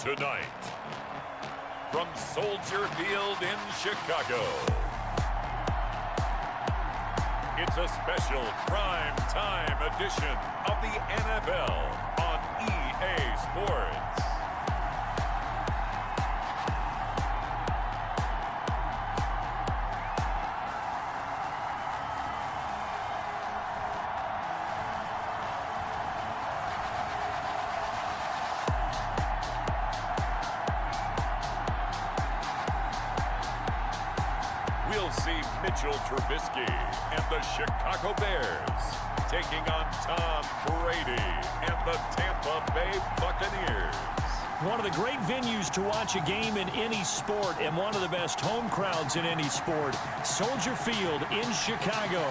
Tonight, from Soldier Field in Chicago, it's a special prime time edition of the NFL on EA Sports. We'll see Mitchell Trubisky and the Chicago Bears taking on Tom Brady and the Tampa Bay Buccaneers. One of the great venues to watch a game in any sport and one of the best home crowds in any sport, Soldier Field in Chicago.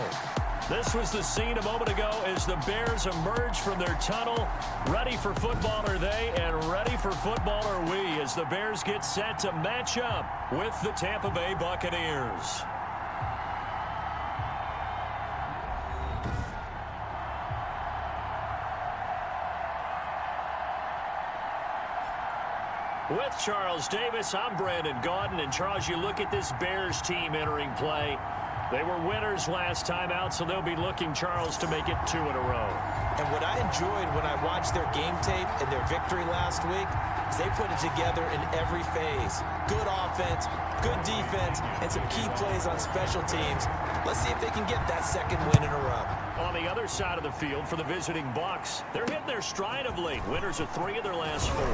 This was the scene a moment ago as the Bears emerge from their tunnel. Ready for football are they, and ready for football are we as the Bears get set to match up with the Tampa Bay Buccaneers. With Charles Davis, I'm Brandon Gaudin. And Charles, you look at this Bears team entering play. They were winners last time out, so they'll be looking, Charles, to make it 2 in a row. And what I enjoyed when I watched their game tape and their victory last week is they put it together in every phase. Good offense, good defense, and some key plays on special teams. Let's see if they can get that second win in a row. On the other side of the field for the visiting Bucs, they're hitting their stride of late. Winners of 3 of their last 4.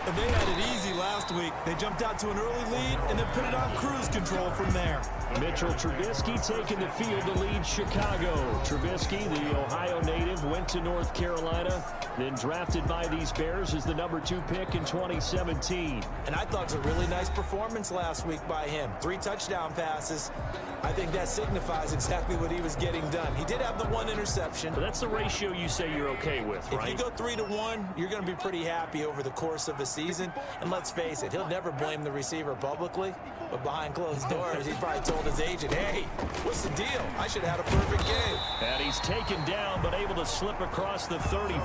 And they had it easy last week. They jumped out to an early lead and then put it on cruise control from there. Mitchell Trubisky taking the field to lead Chicago. Trubisky, the Ohio native, went to North Carolina, then drafted by these Bears as the number 2 pick in 2017. And I thought it was a really nice performance last week by him. 3 touchdown passes. I think that signifies exactly what he was getting done. He did have the 1 interception. But that's the ratio you say you're okay with, right? If you go 3-to-1, you're going to be pretty happy over the course of a season. And let's face it, he'll never blame the receiver publicly. But behind closed doors, he probably told his agent, hey, what's the deal? I should have had a perfect game. And he's taken down, but able to slip across the 35.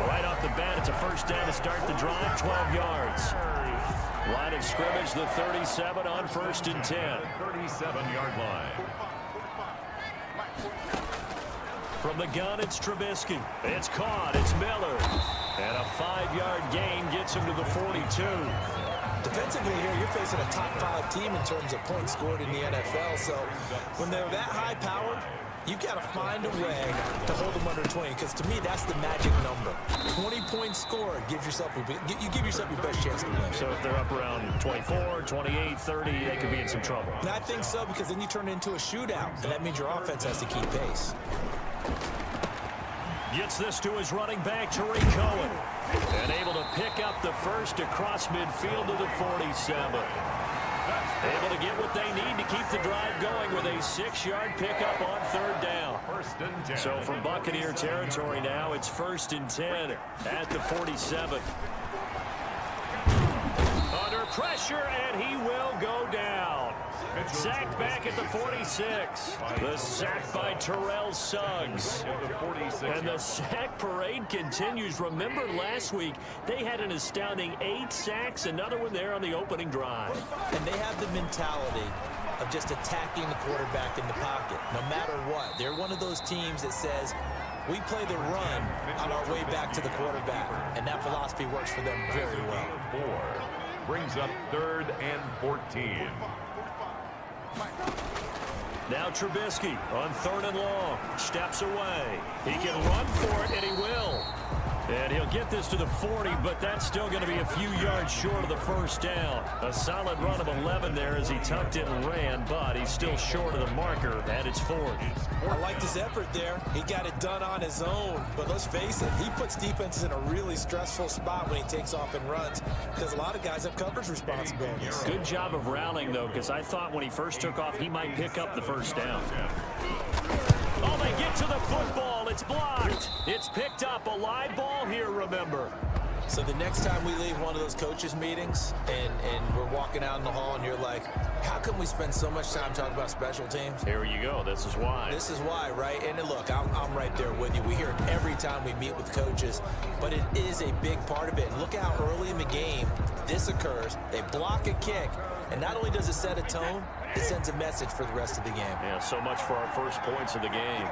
Right off the bat, it's a first down to start the drive, 12 yards. Line of scrimmage, the 37 on 1st and 10. 37-yard line. From the gun, it's Trubisky. It's caught. It's Miller. And a 5-yard gain gets him to the 42. Defensively here, you're facing a top 5 team in terms of points scored in the NFL. So when they're that high powered, you've got to find a way to hold them under 20, because to me, that's the magic number. 20 points scored, you give yourself your best chance to win. So if they're up around 24, 28, 30, they could be in some trouble. And I think so, because then you turn it into a shootout, and that means your offense has to keep pace. Gets this to his running back, Tariq Cohen. And able to pick up the first across midfield to the 47. Able to get what they need to keep the drive going with a 6-yard pickup on 3rd down. 1st and 10. So from Buccaneer territory now, it's 1st and 10 at the 47. Under pressure, and he will go down. Sacked back at the 46. The sack by Terrell Suggs. And the sack parade continues. Remember last week, they had an astounding 8 sacks, another one there on the opening drive. And they have the mentality of just attacking the quarterback in the pocket, no matter what. They're one of those teams that says, we play the run on our way back to the quarterback. And that philosophy works for them very well. 4 brings up 3rd and 14. Now Trubisky on 3rd and long. Steps away. He can run for it, and he will. And he'll get this to the 40, but that's still going to be a few yards short of the first down. A solid run of 11 there as he tucked it and ran, but he's still short of the marker at its 40. I liked his effort there. He got it done on his own. But let's face it, he puts defenses in a really stressful spot when he takes off and runs, because a lot of guys have coverage responsibilities. Good job of rallying, though, because I thought when he first took off, he might pick up the first down. Oh, they get to the football. It's blocked. It's picked up. A live ball here, remember. So the next time we leave one of those coaches meetings and we're walking out in the hall and you're like, how come we spend so much time talking about special teams? Here you go. This is why. This is why, right? And look, I'm right there with you. We hear it every time we meet with coaches, but it is a big part of it. And look how early in the game this occurs. They block a kick, and not only does it set a tone, it sends a message for the rest of the game. Yeah, so much for our first points of the game.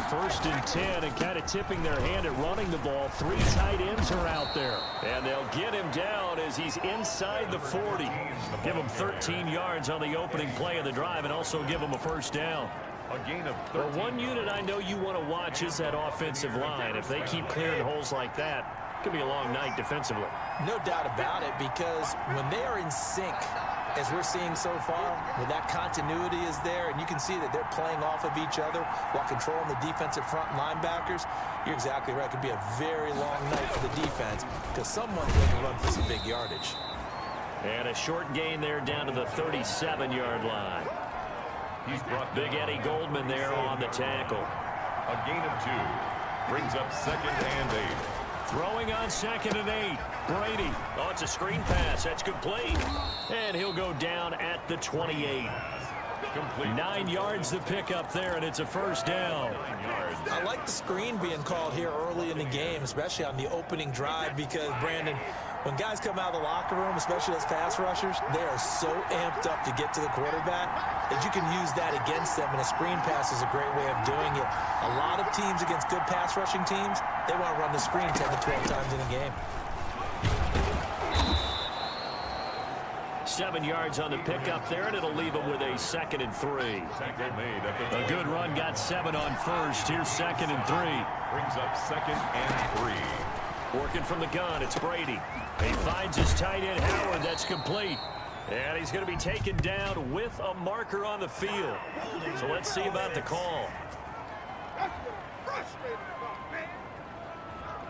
1st and 10, and kind of tipping their hand at running the ball. 3 tight ends are out there. And they'll get him down as he's inside the 40. Give him 13 yards on the opening play of the drive and also give him a first down. A gain of 13. Well, one unit I know you want to watch is that offensive line. If they keep clearing holes like that, it could be a long night defensively. No doubt about it, because when they are in sync, as we're seeing so far, when that continuity is there and you can see that they're playing off of each other while controlling the defensive front linebackers, you're exactly right. It could be a very long night for the defense because someone's going to run for some big yardage. And a short gain there down to the 37-yard line. He's brought Big Eddie Goldman there on the tackle. a gain of 2. Brings up 2nd and 8. Throwing on 2nd and 8. Brady. Oh, it's a screen pass. That's complete. And he'll go down at the 28. Complete. 9 yards to pick up there, and it's a first down. 9 yards. I like the screen being called here early in the game, especially on the opening drive, because, Brandon, when guys come out of the locker room, especially those pass rushers, they are so amped up to get to the quarterback that you can use that against them, and a screen pass is a great way of doing it. A lot of teams against good pass rushing teams, they want to run the screen 10 to 12 times in a game. 7 yards on the pickup there, and it'll leave him with a 2nd and 3. Tackle made at the A good run, got 7 on first. Here's 2nd and 3. brings up 2nd and 3. Working from the gun, it's Brady. He finds his tight end, Howard. That's complete. And he's going to be taken down with a marker on the field. So let's see about the call.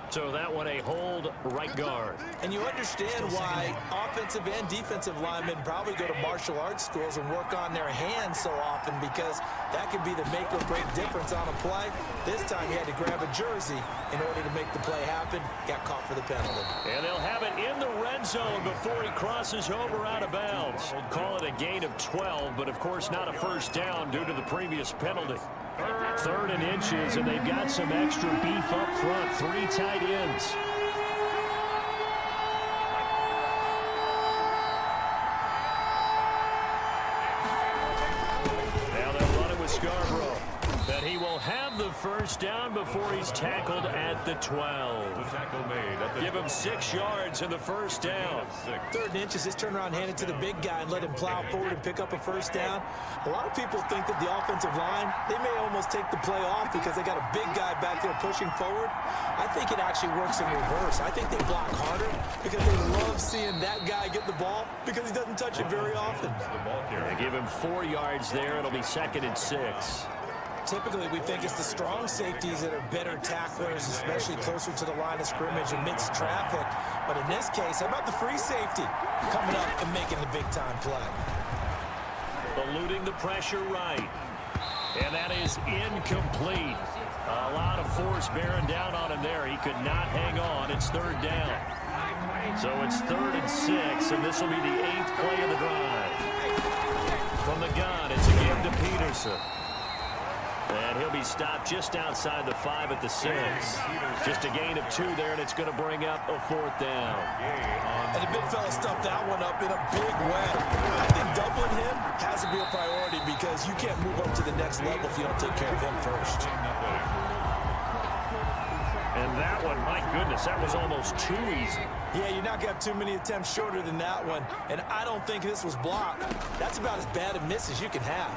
So that one, a hold right guard. And you understand why offensive and defensive linemen probably go to martial arts schools and work on their hands so often, because that could be the make or break difference on a play. This time he had to grab a jersey in order to make the play happen. Got caught for the penalty. And they'll have it in the red zone before he crosses over out of bounds. Call it a gain of 12, but of course not a first down due to the previous penalty. 3rd and inches, and they've got some extra beef up front. 3 tight ends. Now they'll run it with Scarborough. That he will have the first down before he's tackled at the 12. The tackle made at the Give him 6 yards and the first down. 3rd and inches, just turn around, hand it to the big guy and let him plow forward and pick up a first down. A lot of people think that the offensive line, they may almost take the play off because they got a big guy back there pushing forward. I think it actually works in reverse. I think they block harder because they love seeing that guy get the ball because he doesn't touch it very often. the ball carrier. They give him 4 yards there. It'll be 2nd and 6. Typically, we think it's the strong safeties that are better tacklers, especially closer to the line of scrimmage amidst traffic. But in this case, how about the free safety coming up and making the big-time play? Eluding the pressure right. And that is incomplete. A lot of force bearing down on him there. He could not hang on. It's 3rd down. So it's 3rd and 6, and this will be the 8th play of the drive. From the gun, it's a give to Peterson. And he'll be stopped just outside the 5 at the 6. Just a gain of 2 there, and it's going to bring up a 4th down. And the big fella stuffed that one up in a big way. I think doubling him has to be a priority because you can't move up to the next level if you don't take care of him first. And that one, my goodness, that was almost too easy. Yeah, you're not going to have too many attempts shorter than that one. And I don't think this was blocked. That's about as bad a miss as you can have.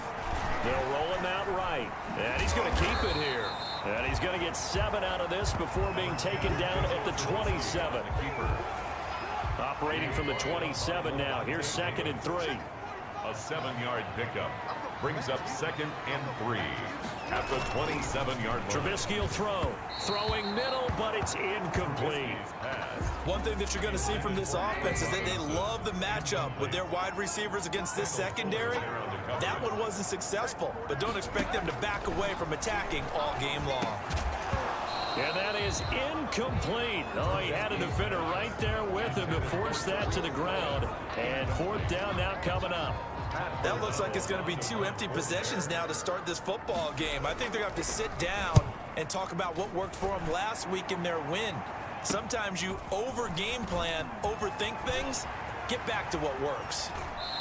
They'll roll him out right. And he's going to keep it here. And he's going to get 7 out of this before being taken down at the 27. Operating from the 27 now. Here's 2nd and 3. A 7-yard pickup brings up 2nd and 3 at the 27-yard line. Trubisky will throw. Throwing middle, but it's incomplete. One thing that you're going to see from this offense is that they love the matchup with their wide receivers against this secondary. That one wasn't successful, but don't expect them to back away from attacking all game long. And that is incomplete. Oh, he had a defender right there with him to force that to the ground. And fourth down now coming up. That looks like it's going to be 2 empty possessions now to start this football game. I think they're going to have to sit down and talk about what worked for them last week in their win. Sometimes you over-game plan, overthink things. Get back to what works.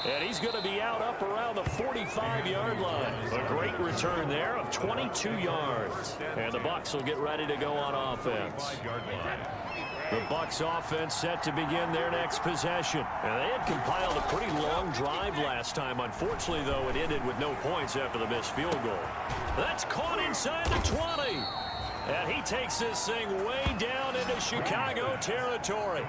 And he's going to be out up around the 45-yard line. A great return there of 22 yards. And the Bucs will get ready to go on offense. The Bucs offense set to begin their next possession. And they had compiled a pretty long drive last time. Unfortunately, though, it ended with no points after the missed field goal. That's caught inside the 20. And he takes this thing way down into Chicago territory.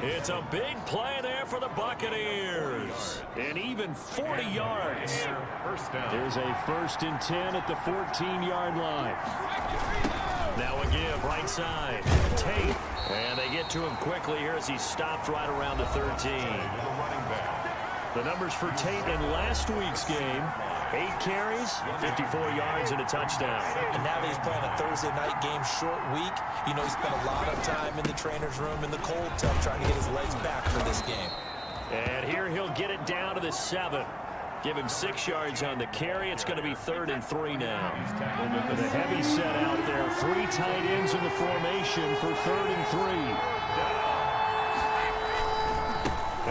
It's a big play there for the Buccaneers. And even 40 yards. There's a 1st and 10 at the 14-yard line. Now a give right side. Tate. And they get to him quickly here as he stopped right around the 13. The numbers for Tate in last week's game. 8 carries, 54 yards, and a touchdown. And now that he's playing a Thursday night game, short week, you know, he spent a lot of time in the trainer's room in the cold tub trying to get his legs back for this game. And here he'll get it down to the 7. Give him 6 yards on the carry. It's going to be 3rd and 3 now. The heavy set out there. 3 tight ends in the formation for 3rd and 3.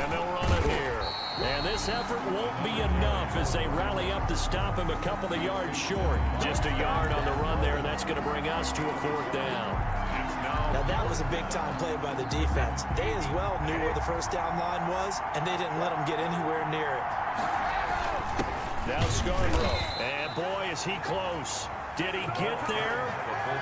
And they'll run it here. And this effort won't be enough as they rally up to stop him a couple of yards short. Just a yard on the run there, and that's going to bring us to a 4th down. Now that was a big-time play by the defense. They as well knew where the 1st down line was, and they didn't let them get anywhere near it. Now Scarborough, and boy, is he close. Did he get there?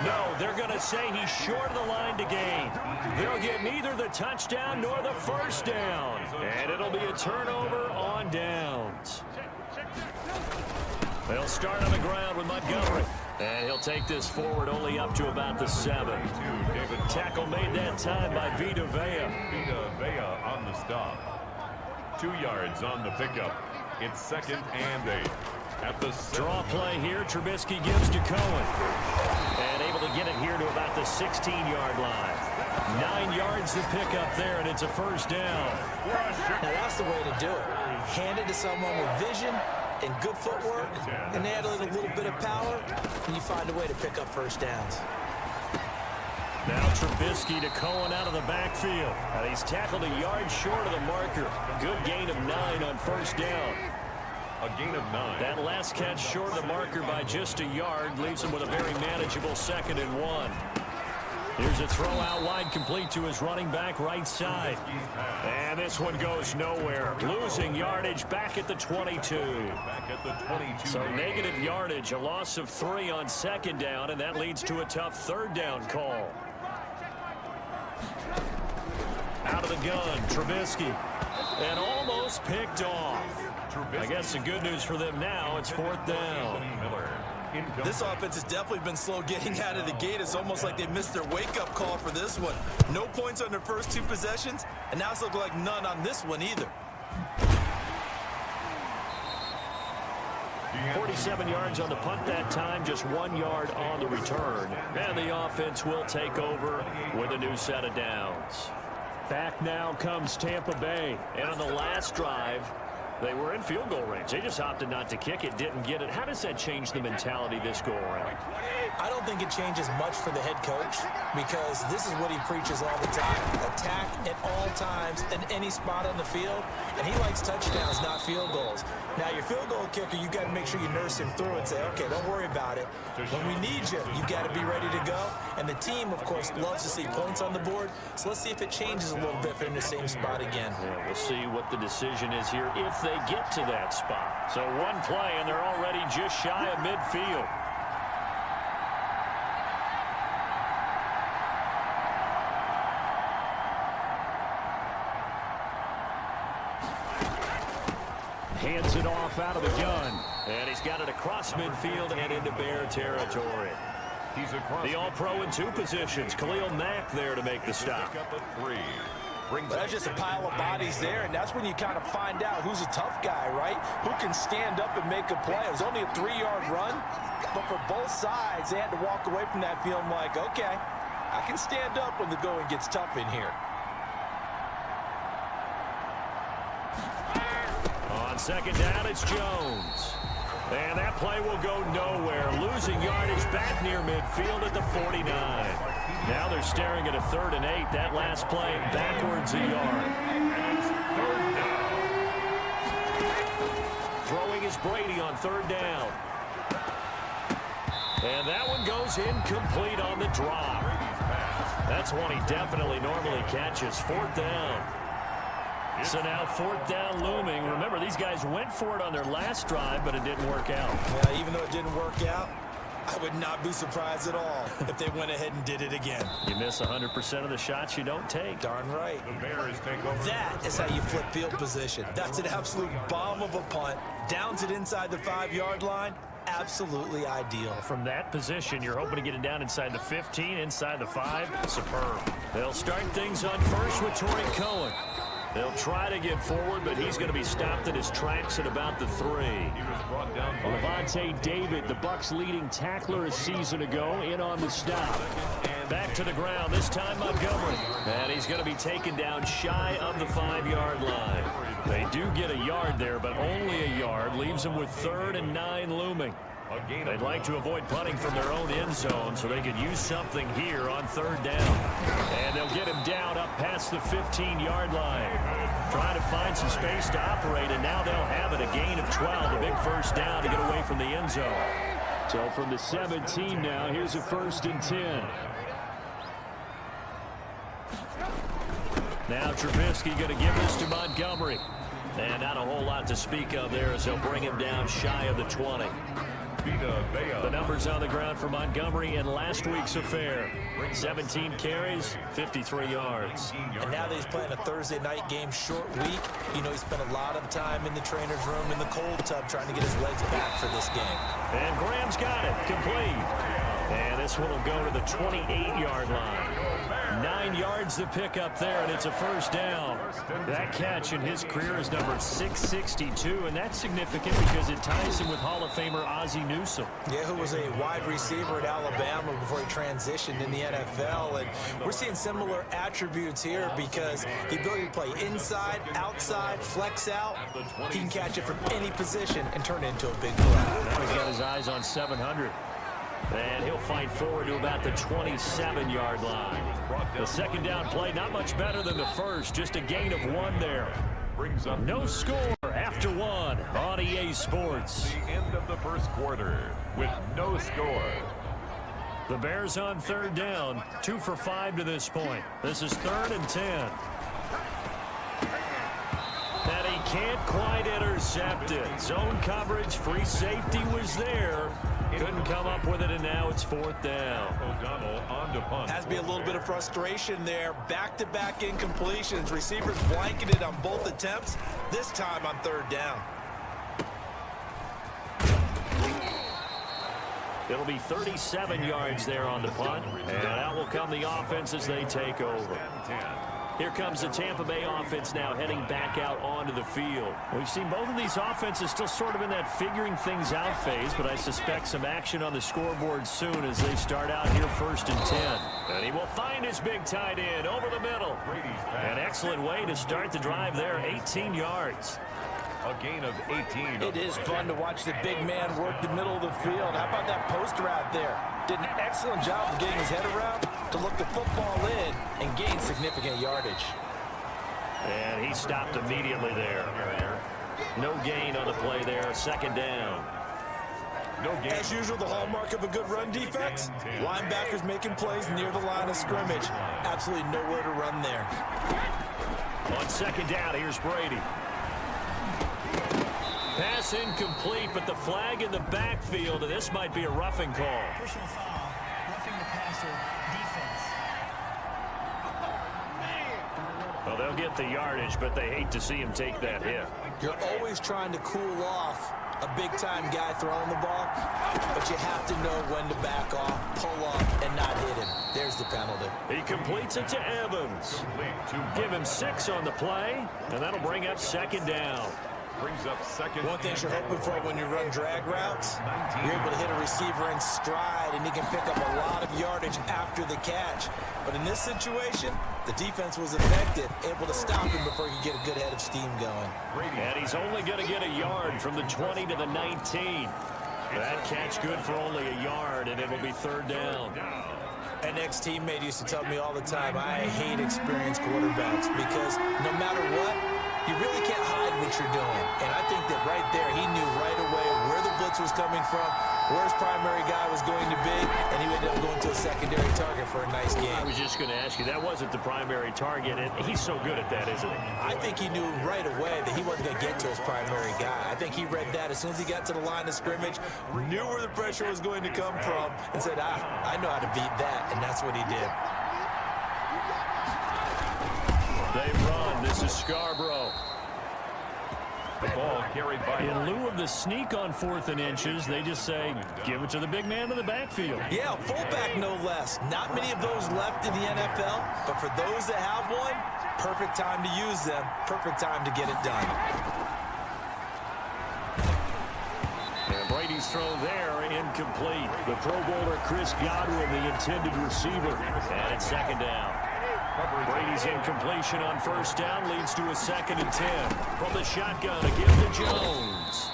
No, they're going to say he's short of the line to gain. They'll get neither the touchdown nor the 1st down. And it'll be a turnover on downs. They'll start on the ground with Montgomery. And he'll take this forward only up to about the 7. Tackle made that time by Vita Vea. Vita Vea on the stop. 2 yards on the pickup. It's 2nd and 8. At the draw play here, Trubisky gives to Cohen. And able to get it here to about the 16-yard line. 9 yards to pick up there, and it's a 1st down. Now that's the way to do it. Hand it to someone with vision and good footwork, and add a little bit of power, and you find a way to pick up 1st downs. Now Trubisky to Cohen out of the backfield. And he's tackled a yard short of the marker. Good gain of 9 on 1st down. A gain of 9. That last catch short of the marker by just a yard leaves him with a very manageable 2nd and 1. Here's a throw out wide, complete to his running back right side. And this one goes nowhere. Losing yardage back at the 22. So negative yardage, a loss of 3 on 2nd down, and that leads to a tough 3rd down call. Out of the gun, Trubisky. And almost picked off. I guess the good news for them now, it's 4th down. This offense has definitely been slow getting out of the gate. It's almost like they missed their wake-up call for this one. No points on their first 2 possessions, and now it's looking like none on this one either. 47 yards on the punt that time, just 1 yard on the return. And the offense will take over with a new set of downs. Back now comes Tampa Bay. And on the last drive, they were in field goal range. They just opted not to kick it, didn't get it. How does that change the mentality this go around? I don't think it changes much for the head coach because this is what he preaches all the time. Attack at all times in any spot on the field, and he likes touchdowns, not field goals. Now, your field goal kicker, you got to make sure you nurse him through and say, okay, don't worry about it. When we need you, you got to be ready to go. And the team, of course, loves to see points on the board. So let's see if it changes a little bit if they're in the same spot again. Yeah, we'll see what the decision is here if they get to that spot. So one play, and they're already just shy of midfield. Hands it off out of the gun. And he's got it across midfield and into Bear territory. He's across the All-Pro in 2 positions. Khalil Mack there to make the stop. Pick up a 3. brings But that's just a pile of bodies there, and that's when you kind of find out who's a tough guy, right? Who can stand up and make a play. It was only a 3-yard run, but for both sides, they had to walk away from that feeling like, okay, I can stand up when the going gets tough in here. On second down, it's Jones. And that play will go nowhere. Losing yardage back near midfield at the 49. Now they're staring at a 3rd and 8. That last play backwards a yard. Throwing is Brady on 3rd down. And that one goes incomplete on the drop. That's one he definitely normally catches. 4th down. So now 4th down looming. Remember, these guys went for it on their last drive, but it didn't work out. Yeah, even though it didn't work out, I would not be surprised at all if they went ahead and did it again. You miss 100% of the shots you don't take. Darn right. The Bears take over. That is how you flip field position. That's an absolute bomb of a punt. Downs it inside the 5-yard line. Absolutely ideal. From that position, you're hoping to get it down inside the 15, inside the 5. Superb. They'll start things on first with Torrey Cohen. They'll try to get forward, but he's going to be stopped in his tracks at about the 3. Levante David, the Bucs' leading tackler a season ago, in on the stop. Back to the ground, this time Montgomery. And he's going to be taken down shy of the 5-yard line. They do get a yard there, but only a yard. Leaves them with 3rd and 9 looming. They'd like to avoid punting from their own end zone so they could use something here on 3rd down. And they'll get him down up past the 15-yard line. Trying to find some space to operate, and now they'll have it. A gain of 12, a big 1st down to get away from the end zone. So from the 17 now, here's a 1st and 10. Now Trubisky going to give this to Montgomery. And not a whole lot to speak of there as they'll bring him down shy of the 20. The numbers on the ground for Montgomery in last week's affair. 17 carries, 53 yards. And now that he's playing a Thursday night game, short week, you know he spent a lot of time in the trainer's room in the cold tub trying to get his legs back for this game. And Graham's got it, complete. And this one will go to the 28-yard line. 9 yards to pick up there, and it's a 1st down. That catch in his career is number 662, and that's significant because it ties him with Hall of Famer Ozzie Newsome. Yeah, who was a wide receiver at Alabama before he transitioned in the NFL. And we're seeing similar attributes here because the ability to play inside, outside, flex out, he can catch it from any position and turn it into a big play. Now he's got his eyes on 700. And he'll fight forward to about the 27-yard line. The 2nd down play, not much better than the first, just a gain of 1 there. No score after 1 on EA Sports. The end of the 1st quarter with no score. The Bears on 3rd down, 2 for 5 to this point. This is 3rd and 10. And he can't quite intercept it. Zone coverage, free safety was there. Couldn't come up with it, and now it's 4th down. O'Donnell on to punt. Has to be a little bit of frustration there. Back-to-back incompletions. Receivers blanketed on both attempts, this time on 3rd down. It'll be 37 yards there on the punt, and out will come the offense as they take over. Here comes the Tampa Bay offense now heading back out onto the field. We've seen both of these offenses still sort of in that figuring things out phase, but I suspect some action on the scoreboard soon as they start out here 1st and 10. And he will find his big tight end over the middle. An excellent way to start the drive there, 18 yards. A gain of 18. It is fun to watch the big man work the middle of the field. How about that post route there? Did an excellent job of getting his head around to look the football in and gain significant yardage. And he stopped immediately there. No gain on the play there, 2nd down. No gain. As usual, the hallmark of a good run defense, linebackers making plays near the line of scrimmage. Absolutely nowhere to run there. On 2nd down, here's Brady. Pass incomplete, but the flag in the backfield, and this might be a roughing call. Personal foul, roughing the passer, defense. Well, they'll get the yardage, but they hate to see him take that hit. You're always trying to cool off a big-time guy throwing the ball, but you have to know when to back off, pull up, and not hit him. There's the penalty. He completes it to Evans. Give him 6 on the play, and that'll bring up second down. Brings up second. One thing you're hoping for when you run drag routes, you're able to hit a receiver in stride, and he can pick up a lot of yardage after the catch. But in this situation, the defense was effective, able to stop him before he could get a good head of steam going. And he's only going to get a yard from the 20 to the 19. That catch good for only a yard, and it will be third down. An ex-teammate used to tell me all the time, I hate experienced quarterbacks because no matter what, you really can't hide what you're doing. And I think that right there, he knew right away where the blitz was coming from, where his primary guy was going to be, and he ended up going to a secondary target for a nice game. I was just going to ask you, that wasn't the primary target, and he's so good at that, isn't he? I think he knew right away that he wasn't going to get to his primary guy. I think he read that as soon as he got to the line of scrimmage, knew where the pressure was going to come from, and said, I know how to beat that, and that's what he did. They run. This is Scarborough. The ball carried by. In lieu of the sneak on 4th and inches, they just say, give it to the big man in the backfield. Yeah, fullback no less. Not many of those left in the NFL, but for those that have one, perfect time to use them, perfect time to get it done. And Brady's throw there, incomplete. The Pro Bowler Chris Godwin, the intended receiver. And it's second down. Brady's incompletion on first down leads to a 2nd and 10. From the shotgun, a give to Jones.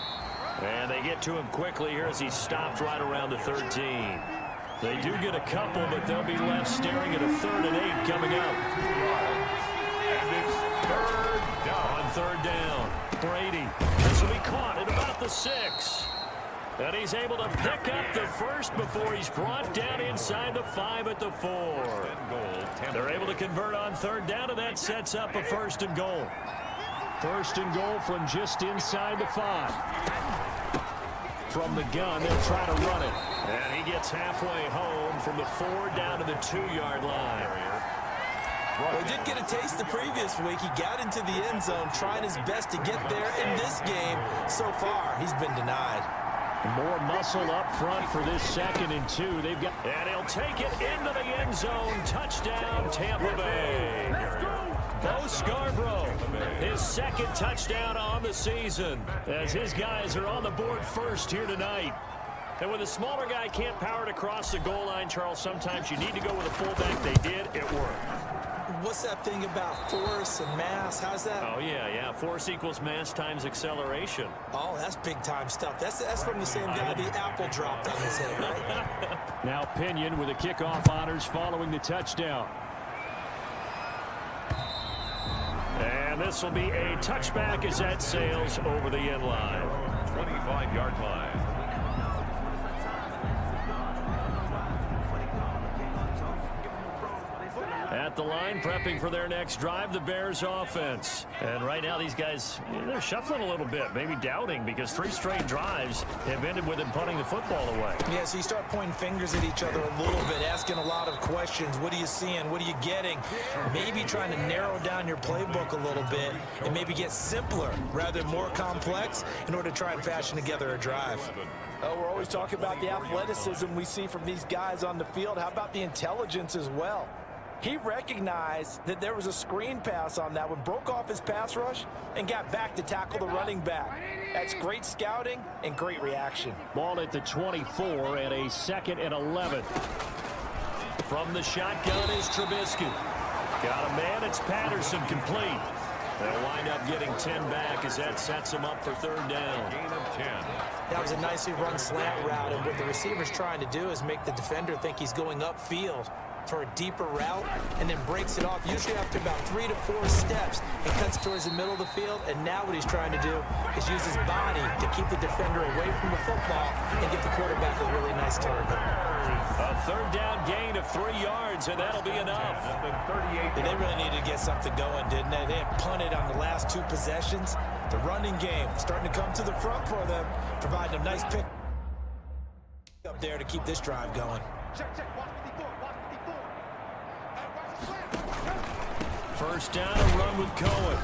And they get to him quickly here as he stopped right around the 13. They do get a couple, but they'll be left staring at a 3rd and 8 coming up. And it's third down. On third down, Brady. This will be caught at about the 6. And he's able to pick up the first before he's brought down inside the 5 at the 4. They're able to convert on third down, and that sets up a 1st and goal. 1st and goal from just inside the 5. From the gun, they'll try to run it. And he gets halfway home from the 4 down to the 2-yard line. Well, he did get a taste the previous week. He got into the end zone trying his best to get there. In this game, so far, he's been denied. More muscle up front for this 2nd and 2. They've got, and he'll take it into the end zone. Touchdown, Tampa Bay. Bo Scarborough, his 2nd touchdown on the season, as his guys are on the board first here tonight. And when the smaller guy can't power it across the goal line, Charles, sometimes you need to go with a fullback. They did. It worked. What's that thing about force and mass? How's that? Oh, yeah. Force equals mass times acceleration. Oh, that's big-time stuff. That's from the same guy the apple dropped on his head, right? Now Pinion with the kickoff honors following the touchdown. And this will be a touchback as that sails over the end line. 25-yard line. At the line, prepping for their next drive, the Bears offense. And right now, these guys, they're shuffling a little bit, maybe doubting, because 3 straight drives have ended with them punting the football away. Yeah, so you start pointing fingers at each other a little bit, asking a lot of questions. What are you seeing? What are you getting? Maybe trying to narrow down your playbook a little bit and maybe get simpler rather than more complex in order to try and fashion together a drive. Oh, we're always talking about the athleticism we see from these guys on the field. How about the intelligence as well? He recognized that there was a screen pass on that one, broke off his pass rush, and got back to tackle the running back. That's great scouting and great reaction. Ball at the 24 and a 2nd and 11. From the shotgun is Trubisky. Got a man, it's Patterson, complete. They'll wind up getting 10 back as that sets him up for third down. Gain of 10. That was a nicely run slant route, and what the receiver's trying to do is make the defender think he's going upfield for a deeper route, and then breaks it off, usually after about 3 to 4 steps, and cuts towards the middle of the field. And now what he's trying to do is use his body to keep the defender away from the football and get the quarterback a really nice target. A third down gain of 3 yards, and that'll be enough. And they really needed to get something going, didn't they? They had punted on the last 2 possessions. The running game starting to come to the front for them, providing a nice pick up there to keep this drive going. First down, a run with Cohen.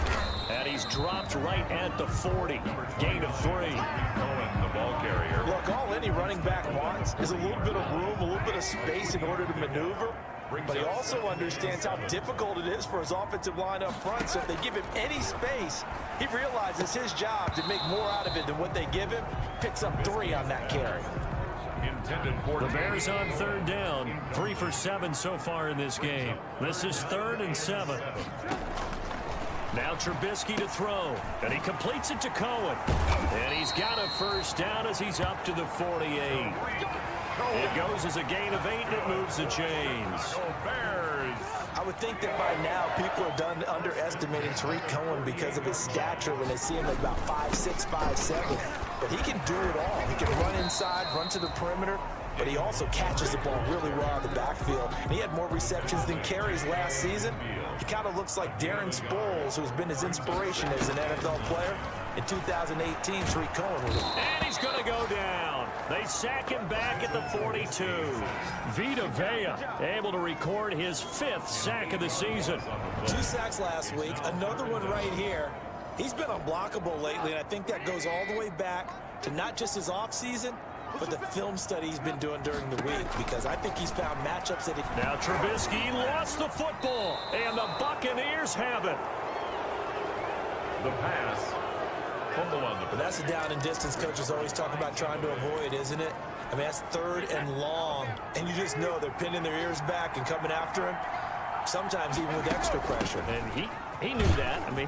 And he's dropped right at the 40. Gain of 3. Cohen, the ball carrier. Look, all any running back wants is a little bit of room, a little bit of space in order to maneuver. But he also understands how difficult it is for his offensive line up front. So if they give him any space, he realizes his job to make more out of it than what they give him. Picks up 3 on that carry. The Bears on third down. 3 for 7 so far in this game. This is 3rd and 7. Now Trubisky to throw. And he completes it to Cohen. And he's got a first down as he's up to the 48. It goes as a gain of 8, and it moves the chains. I would think that by now people are done underestimating Tariq Cohen because of his stature when they see him at about 5'6", 5'7". But he can do it all. He can run inside, run to the perimeter, but he also catches the ball really well out of the backfield. And he had more receptions than carries last season. He kind of looks like Darren Sproles, who's been his inspiration as an NFL player. In 2018, Tariq Cohen was and he's going to go down. They sack him back at the 42. Vita Vea able to record his 5th sack of the season. 2 sacks last week, another one right here. He's been unblockable lately, and I think that goes all the way back to not just his offseason, but the film study he's been doing during the week, because I think he's found matchups that he... Now Trubisky lost the football, and the Buccaneers have it. The pass. But that's the down and distance coaches always talk about trying to avoid, isn't it? I mean, that's 3rd and long, and you just know they're pinning their ears back and coming after him, sometimes even with extra pressure. And he knew that. I mean,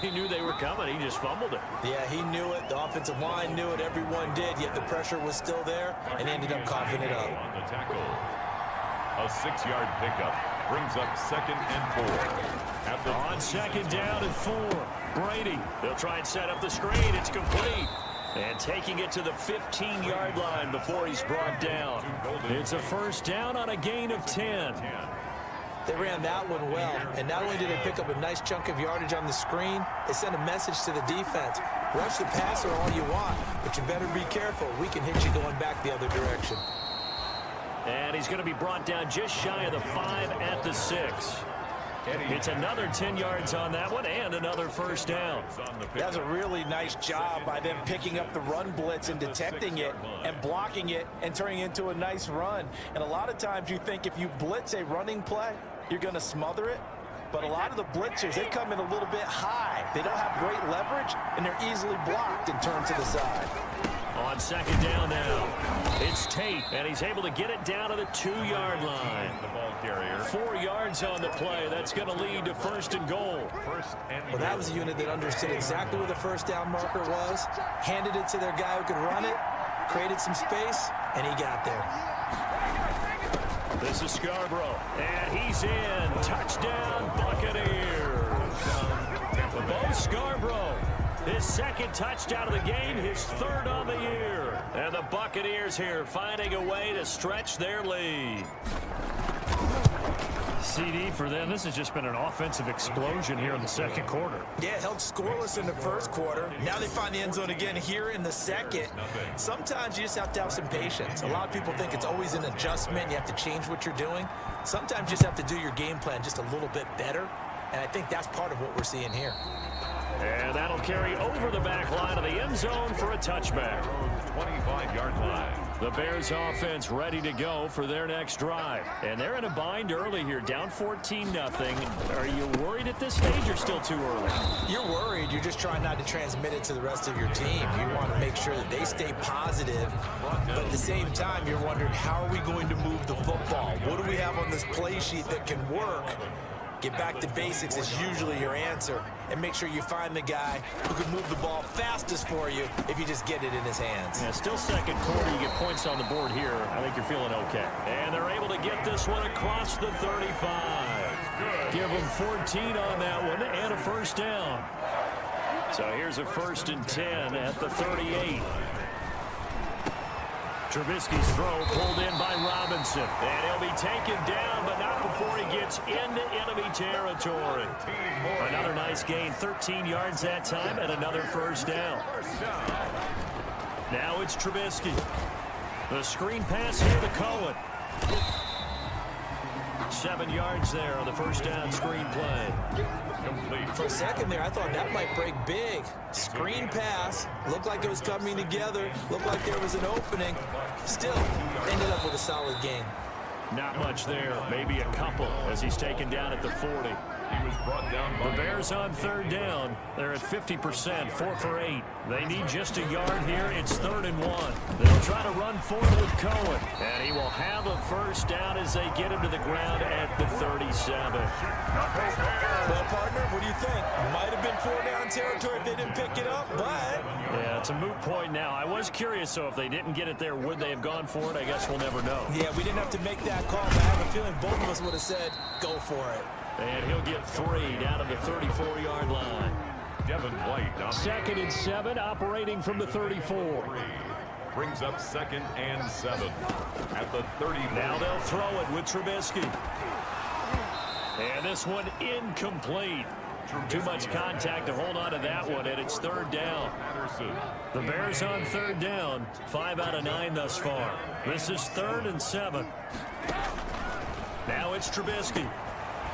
he knew they were coming. He just fumbled it. Yeah, he knew it. The offensive line knew it. Everyone did, yet the pressure was still there, and he ended up coughing it up. On the tackle. A 6-yard pickup brings up 2nd and 4. On 2nd down and 4. Brady, they'll try and set up the screen. It's complete. And taking it to the 15-yard line before he's brought down. It's a first down on a gain of 10. They ran that one well, and not only did they pick up a nice chunk of yardage on the screen, they sent a message to the defense. Rush the passer all you want, but you better be careful. We can hit you going back the other direction. And he's going to be brought down just shy of the 5 at the 6. It's another 10 yards on that one and another first down. That's a really nice job by them picking up the run blitz and detecting it and blocking it and turning it into a nice run. And a lot of times you think if you blitz a running play, you're going to smother it. But a lot of the blitzers, they come in a little bit high. They don't have great leverage, and they're easily blocked and turned to the side. On 2nd down now, it's Tate, and he's able to get it down to the 2-yard line. The ball carrier. 4 yards on the play. That's going to lead to 1st and goal. Well, that was a unit that understood exactly where the first down marker was, handed it to their guy who could run it, created some space, and he got there. This is Scarborough, and he's in. Touchdown, Buccaneers. Bo Scarborough, his 2nd touchdown of the game, his 3rd on the year. And the Buccaneers here finding a way to stretch their lead. CD for them. This has just been an offensive explosion here in the 2nd quarter. Yeah, held scoreless in the 1st quarter. Now they find the end zone again here in the 2nd. Sometimes you just have to have some patience. A lot of people think it's always an adjustment. You have to change what you're doing. Sometimes you just have to do your game plan just a little bit better. And I think that's part of what we're seeing here. And that'll carry over the back line of the end zone for a touchback. 25-yard line. The Bears offense ready to go for their next drive. And they're in a bind early here, down 14-0. Are you worried at this stage or still too early? You're worried. You're just trying not to transmit it to the rest of your team. You want to make sure that they stay positive. But at the same time, you're wondering, how are we going to move the football? What do we have on this play sheet that can work? Get back to basics is usually your answer. And make sure you find the guy who can move the ball fastest for you if you just get it in his hands. Yeah, still 2nd quarter. You get points on the board here. I think you're feeling okay. And they're able to get this one across the 35. Give them 14 on that one and a first down. So here's a 1st and 10 at the 38. Trubisky's throw pulled in by Robinson. And he'll be taken down, but not before he gets into enemy territory. Another nice gain, 13 yards that time, and another first down. Now it's Trubisky. The screen pass here to Cohen. 7 yards there on the first down screen play. Complete. For a second there, I thought that might break big. Screen pass. Looked like it was coming together. Looked like there was an opening. Still ended up with a solid game. Not much there. Maybe a couple as he's taken down at the 40. He was brought down by The Bears on third down. They're at 50%, 4 for 8. They need just a yard here. It's 3rd and 1. They'll try to run forward with Cohen. And he will have a first down as they get him to the ground at the 37. Well, partner, what do you think? Might have been 4-down territory if they didn't pick it up, but... Yeah, it's a moot point now. I was curious, so if they didn't get it there, would they have gone for it? I guess we'll never know. Yeah, we didn't have to make that call, but I have a feeling both of us would have said, go for it. And he'll get 3 down to the 34-yard line. Devin White on 2nd and 7, operating from the 34. brings up 2nd and 7 at the 30. Now they'll throw it with Trubisky. And this one incomplete. Too much contact to hold on to that one, and it's 3rd down. The Bears on 3rd down, 5 out of 9 thus far. This is 3rd and 7. Now it's Trubisky.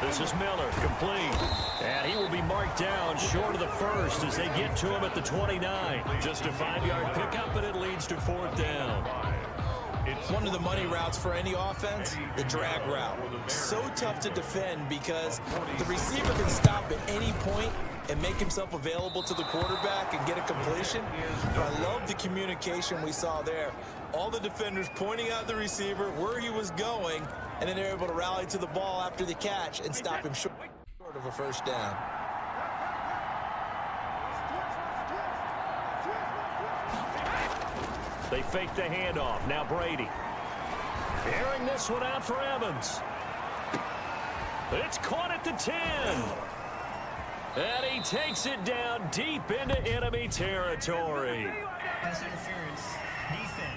This is Miller, complete. And he will be marked down short of the first as they get to him at the 29. Just a 5-yard pickup, and it leads to 4th down. It's one of the money routes for any offense, the drag route. So tough to defend because the receiver can stop at any point and make himself available to the quarterback and get a completion. But I love the communication we saw there. All the defenders pointing out the receiver, where he was going, and then they're able to rally to the ball after the catch and stop him short of a first down. They fake the handoff. Now Brady. Airing this one out for Evans. It's caught at the 10. And he takes it down deep into enemy territory. Pass interference. Defense.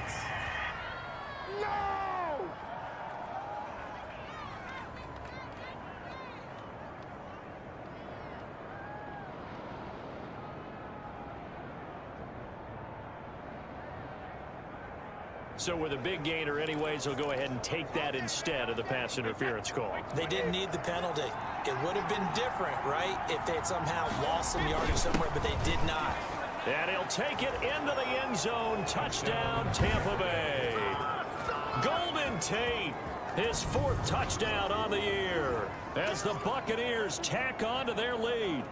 So with a big gainer anyways, he'll go ahead and take that instead of the pass interference call. They didn't need the penalty. It would have been different, right, if they had somehow lost some yardage somewhere, but they did not. And he'll take it into the end zone. Touchdown, Tampa Bay. Golden Tate, his 4th touchdown on the year as the Buccaneers tack on to their lead.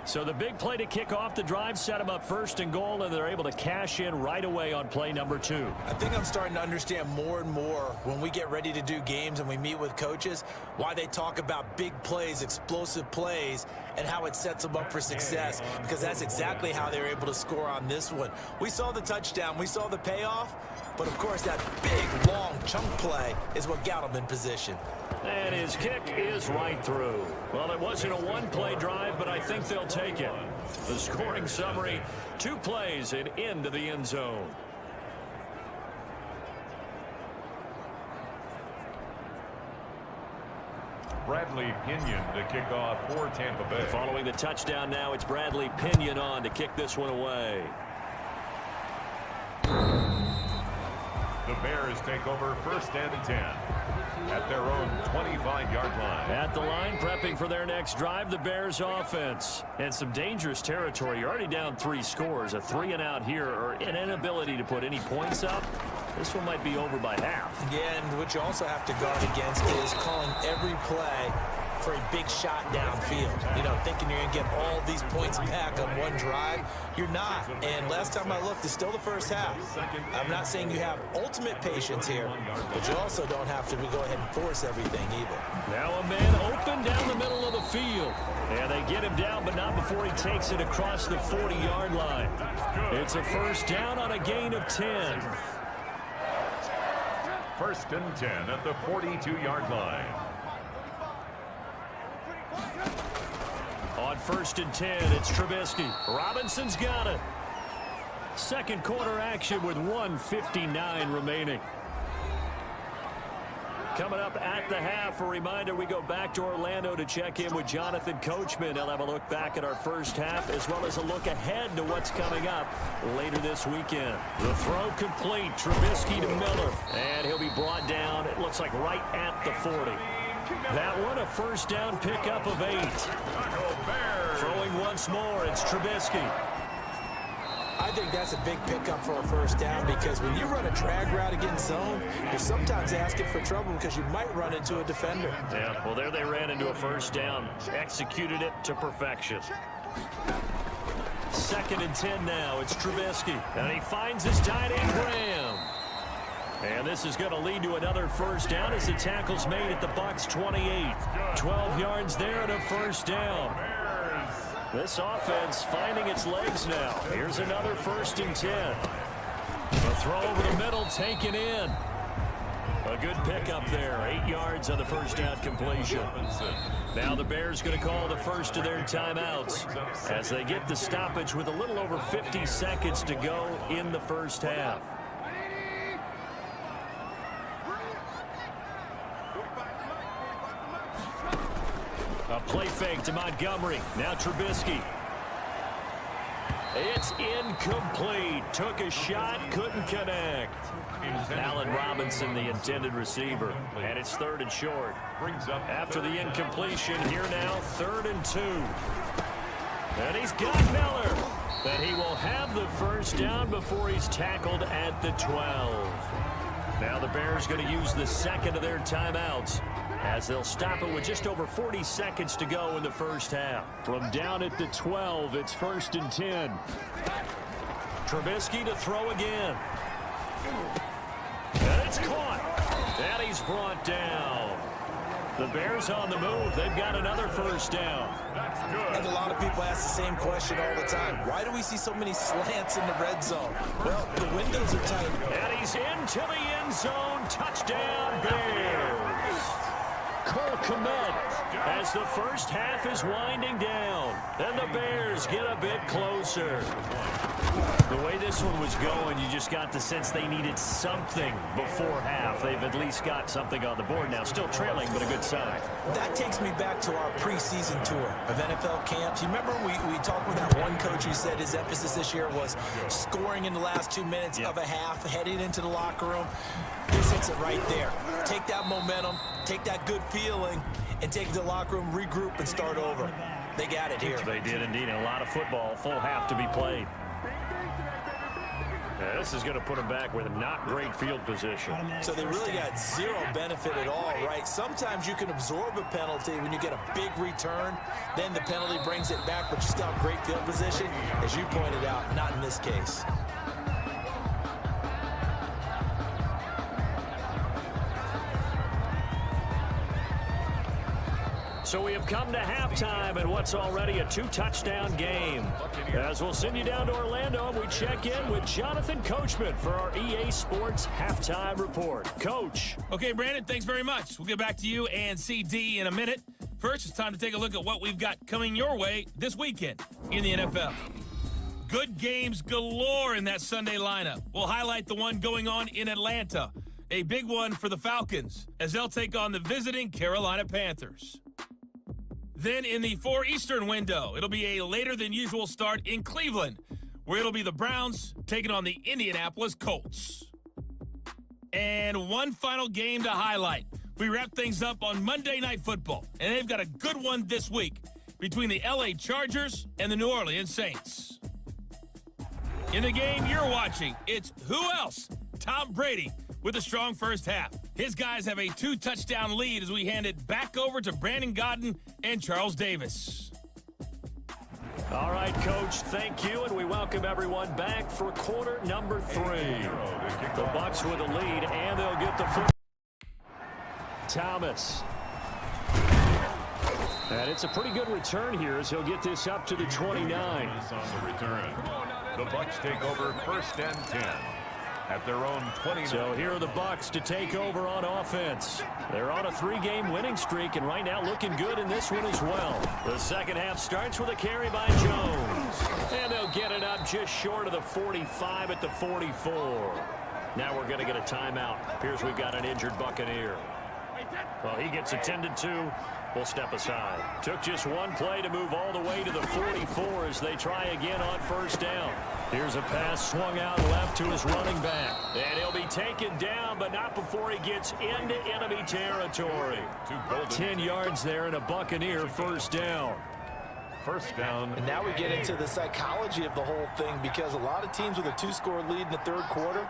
So the big play to kick off the drive set them up 1st and goal, and they're able to cash in right away on play number 2. I think I'm starting to understand more and more when we get ready to do games and we meet with coaches why they talk about big plays, explosive plays, and how it sets them up for success, because that's exactly how they were able to score on this one. We saw the touchdown. We saw the payoff. But, of course, that big, long chunk play is what got him in position. And his kick is right through. Well, it wasn't a one-play drive, but I think they'll take it. The scoring summary, 2 plays and into the end zone. Bradley Pinion to kick off for Tampa Bay. Following the touchdown now, it's Bradley Pinion on to kick this one away. The Bears take over 1st and 10 at their own 25-yard line. At the line, prepping for their next drive, the Bears offense. And some dangerous territory. You're already down 3 scores. A 3-and-out here, or an inability to put any points up. This one might be over by half. Yeah, and what you also have to guard against is calling every play for a big shot downfield. You know, thinking you're going to get all these points back on one drive. You're not. And last time I looked, it's still the first half. I'm not saying you have ultimate patience here, but you also don't have to go ahead and force everything either. Now a man open down the middle of the field. And they get him down, but not before he takes it across the 40-yard line. It's a first down on a gain of 10. 1st and 10 at the 42-yard line. On 1st and 10, it's Trubisky. Robinson's got it. Second quarter action with 1:59 remaining. Coming up at the half, a reminder, we go back to Orlando to check in with Jonathan Coachman. He'll have a look back at our first half as well as a look ahead to what's coming up later this weekend. The throw complete. Trubisky to Miller. And he'll be brought down, it looks like right at the 40. That one, a first down pickup of 8. Throwing once more, it's Trubisky. I think that's a big pickup for a first down because when you run a drag route against zone, you're sometimes asking for trouble because you might run into a defender. Yeah, well, there they ran into a first down. Executed it to perfection. 2nd and 10 now. It's Trubisky. And he finds his tight end, Graham. And this is going to lead to another first down as the tackle's made at the Bucs 28. 12 yards there and a first down. This offense finding its legs now. Here's another 1st and 10. A throw over the middle taken in. A good pickup there. 8 yards on the first down completion. Now the Bears going to call the first of their timeouts as they get the stoppage with a little over 50 seconds to go in the first half. A play fake to Montgomery. Now Trubisky. It's incomplete. Took a shot, couldn't connect. Allen Robinson, the intended receiver. And it's 3rd and short. After the incompletion, here now, 3rd and 2. And he's got Miller. But he will have the first down before he's tackled at the 12. Now the Bears going to use the 2nd of their timeouts as they'll stop it with just over 40 seconds to go in the first half. From down at the 12, it's 1st and 10. Trubisky to throw again. And it's caught. And he's brought down. The Bears on the move. They've got another first down. And a lot of people ask the same question all the time. Why do we see so many slants in the red zone? Well, the windows are tight. And he's into the end zone. Touchdown, Bears. Cole Kmet as the first half is winding down. And the Bears get a bit closer. The way this one was going, you just got the sense they needed something before half. They've at least got something on the board now. Still trailing, but a good sign. That takes me back to our preseason tour of NFL camps. You remember we talked with that one coach who said his emphasis this year was scoring in the last 2 minutes of a half, heading into the locker room. This hits it right there. Take that momentum, take that good feeling, and take it to the locker room, regroup, and start over. They got it here. They did indeed. A lot of football, full half to be played. Yeah, this is going to put them back with a not great field position. So they really got zero benefit at all, right? Sometimes you can absorb a penalty when you get a big return. Then the penalty brings it back, but you still have great field position. As you pointed out, not in this case. So we have come to halftime in what's already a 2-touchdown game. As we'll send you down to Orlando, we check in with Jonathan Coachman for our EA Sports Halftime Report. Coach. Okay, Brandon, thanks very much. We'll get back to you and CD in a minute. First, it's time to take a look at what we've got coming your way this weekend in the NFL. Good games galore in that Sunday lineup. We'll highlight the one going on in Atlanta. A big one for the Falcons as they'll take on the visiting Carolina Panthers. Then in the 4 Eastern window, it'll be a later-than-usual start in Cleveland, where it'll be the Browns taking on the Indianapolis Colts. And one final game to highlight. We wrap things up on Monday Night Football, and they've got a good one this week between the L.A. Chargers and the New Orleans Saints. In the game you're watching, it's who else? Tom Brady with a strong first half. His guys have a 2-touchdown lead as we hand it back over to Brandon Godden and Charles Davis. All right, Coach, thank you, and we welcome everyone back for quarter number 3. The Bucs with a lead, and they'll get the foot. Thomas. And it's a pretty good return here as he'll get this up to the 29. On the return. The Bucs take over 1st and 10. At their own 20. So here are the Bucs to take over on offense. They're on a 3-game winning streak, and right now looking good in this one as well. The second half starts with a carry by Jones. And they'll get it up just short of the 45 at the 44. Now we're going to get a timeout. Appears we've got an injured Buccaneer. Well, he gets attended to. We'll step aside. Took just one play to move all the way to the 44 as they try again on first down. Here's a pass swung out left to his running back. And he'll be taken down, but not before he gets into enemy territory. 10 yards there and a Buccaneer first down. First down. And now we get into the psychology of the whole thing, because a lot of teams with a 2-score lead in the third quarter,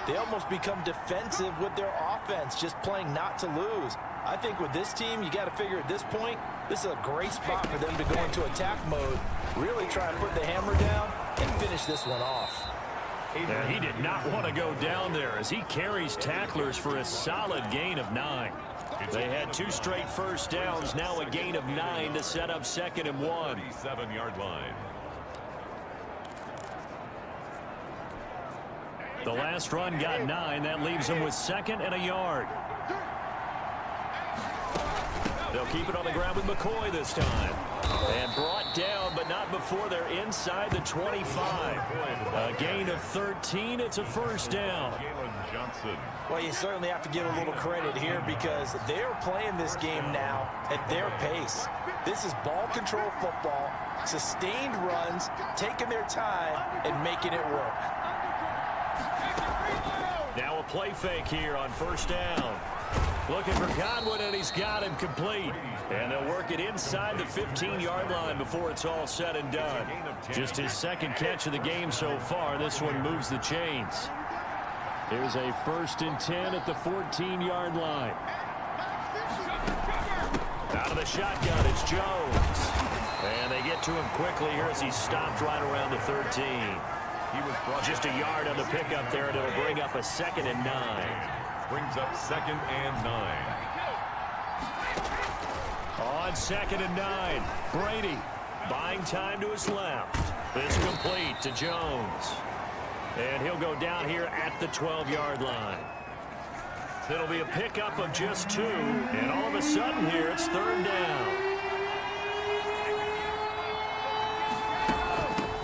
they almost become defensive with their offense, just playing not to lose. I think with this team, you got to figure at this point, this is a great spot for them to go into attack mode, really try and put the hammer down and finish this one off. Yeah, he did not want to go down there as he carries tacklers for a solid gain of 9. They had 2 straight first downs, now a gain of 9 to set up 2nd and 1. 37-yard line. The last run got 9. That leaves him with 2nd and a yard. They'll keep it on the ground with McCoy this time. And brought down, but not before they're inside the 25. A gain of 13. It's a first down. Well, you certainly have to give a little credit here, because they're playing this game now at their pace. This is ball control football, sustained runs, taking their time and making it work. Now a play fake here on first down. Looking for Godwin, and he's got him complete. And they'll work it inside the 15-yard line before it's all said and done. Just his 2nd catch of the game so far. This one moves the chains. Here's a 1st and 10 at the 14-yard line. Out of the shotgun, it's Jones. And they get to him quickly here as he stopped right around the 13. He was brought just a yard on the pickup there, and it'll bring up a 2nd and 9. Brings up 2nd and 9. On 2nd and 9, Brady buying time to his left. This complete to Jones. And he'll go down here at the 12-yard line. It'll be a pickup of just 2. And all of a sudden here, it's 3rd down.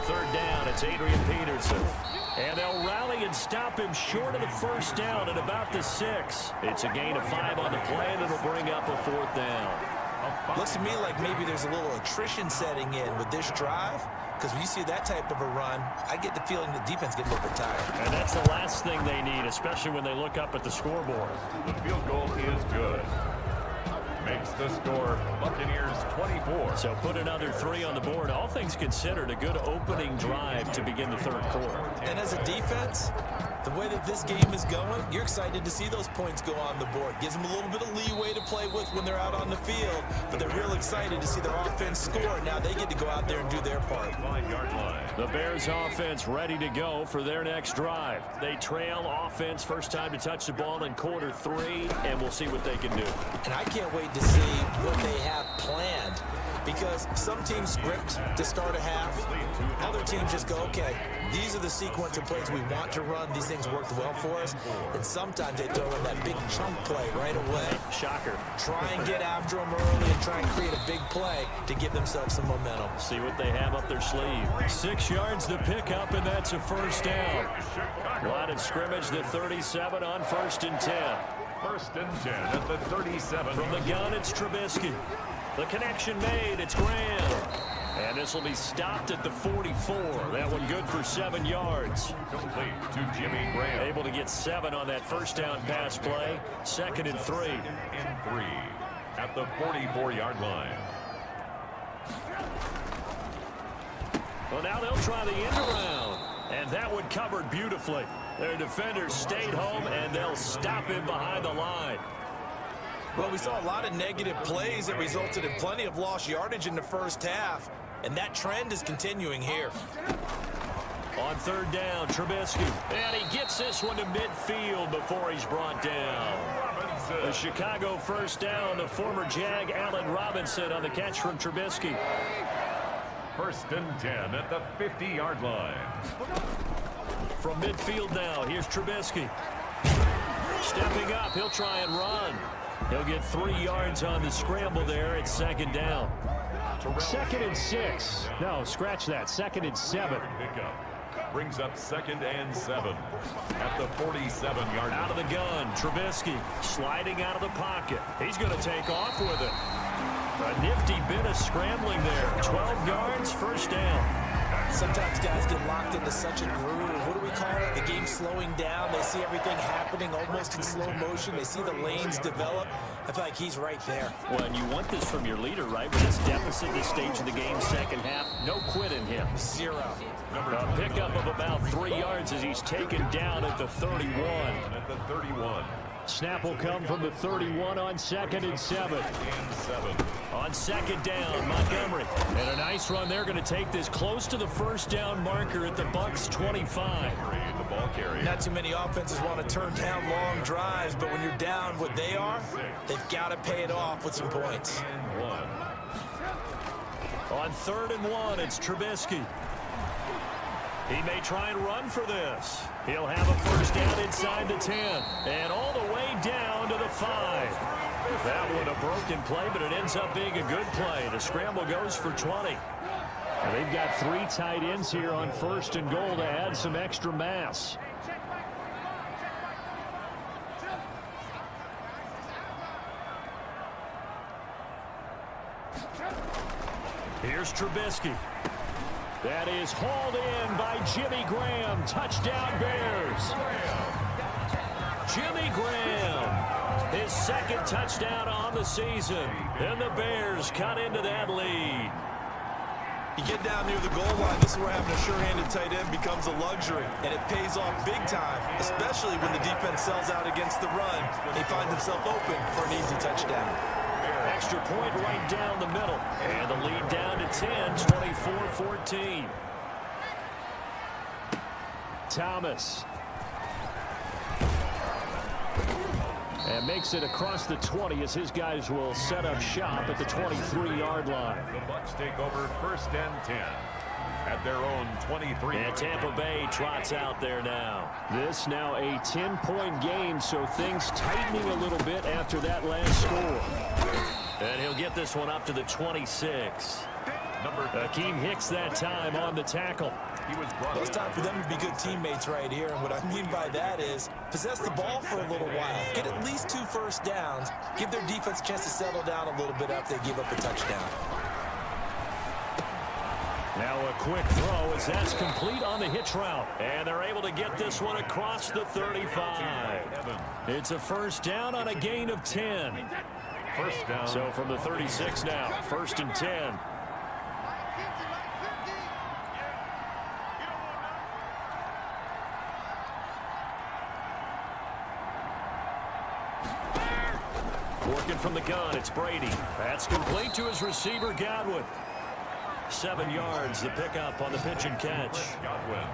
3rd down, it's Adrian Peterson. And they'll rally and stop him short of the first down at about the 6. It's a gain of 5 on the play, and it'll bring up a 4th down. Looks to me like maybe there's a little attrition setting in with this drive, because when you see that type of a run, I get the feeling the defense gets a little bit tired. And that's the last thing they need, especially when they look up at the scoreboard. The field goal is good. Makes the score Buccaneers 24. So put another 3 on the board. All things considered, a good opening drive to begin the third quarter. And as a defense, the way that this game is going, you're excited to see those points go on the board. Gives them a little bit of leeway to play with when they're out on the field, but they're real excited to see their offense score. Now they get to go out there and do their part. 5-yard line. The Bears offense ready to go for their next drive. They trail offense, first time to touch the ball in quarter 3, and we'll see what they can do. And I can't wait to see what they have planned, because some teams script to start a half. Other teams just go, okay, these are the sequence of plays we want to run. These things worked well for us. And sometimes they throw in that big chunk play right away. Shocker. Try and get after them early and try and create a big play to give themselves some momentum. See what they have up their sleeve. 6 yards to pick up, and that's a first down. Line of scrimmage, the 37 on 1st and 10. 1st and 10 at the 37. From the gun, it's Trubisky. The connection made, it's Graham. And this will be stopped at the 44. That one good for 7 yards. Complete to Jimmy Graham. Able to get 7 on that first down pass play. 2nd and 3. 2nd and 3 at the 44-yard line. Well, now they'll try the end around. And that one covered beautifully. Their defenders stayed home, and they'll stop him behind the line. Well, we saw a lot of negative plays that resulted in plenty of lost yardage in the first half, and that trend is continuing here. On 3rd down, Trubisky. And he gets this one to midfield before he's brought down. The Chicago first down, the former Jag Allen Robinson on the catch from Trubisky. 1st and 10 at the 50-yard line. From midfield now, here's Trubisky. Stepping up, he'll try and run. He'll get 3 yards on the scramble there. It's 2nd down. 2nd and 6. No, scratch that. 2nd and 7. Brings up 2nd and 7 at the 47-yard line. Out of the gun, Trubisky sliding out of the pocket. He's going to take off with it. A nifty bit of scrambling there. 12 yards, first down. Sometimes guys get locked into such a groove. What do we call it? The game slowing down. They see everything happening almost in slow motion. They see the lanes develop. I feel like he's right there. Well, and you want this from your leader, right? With this deficit this stage of the game, second half, no quit in him. 0. A pickup of about 3 yards as he's taken down at the 31. At the 31. Snap will come from the 31 on 2nd and 7. On 2nd down, Montgomery. And a nice run. They're going to take this close to the first down marker at the Bucs 25. The ball carrier. Not too many offenses want to turn down long drives, but when you're down what they are, they've got to pay it off with some points. On 3rd and 1, it's Trubisky. He may try and run for this. He'll have a first down inside the 10. And all the way down to the 5. That one a broken play, but it ends up being a good play. The scramble goes for 20. And they've got 3 tight ends here on 1st and goal to add some extra mass. Here's Trubisky. That is hauled in by Jimmy Graham. Touchdown Bears. Jimmy Graham, his 2nd touchdown on the season. And the Bears cut into that lead. You get down near the goal line, this is where having a sure-handed tight end becomes a luxury, and it pays off big time, especially when the defense sells out against the run. He finds himself open for an easy touchdown. Extra point right down the middle. And the lead down to 10, 24-14. Thomas. And makes it across the 20 as his guys will set up shop at the 23-yard line. The Bucs take over 1st and 10 at their own 23. And Tampa Bay trots out there now. This now a 10-point game, so things tightening a little bit after that last score. And he'll get this one up to the 26. Akeem Hicks that time on the tackle. Well, it's time for them to be good teammates right here. And what I mean by that is possess the ball for a little while. Get at least 2 first downs. Give their defense a chance to settle down a little bit after they give up a touchdown. Now a quick throw as that's complete on the hitch route. And they're able to get this one across the 35. It's a first down on a gain of 10. First down. So from the 36 now, 1st and 10. Working from the gun, it's Brady. That's complete to his receiver, Godwin. 7 yards, the pickup on the pitch and catch. Godwin.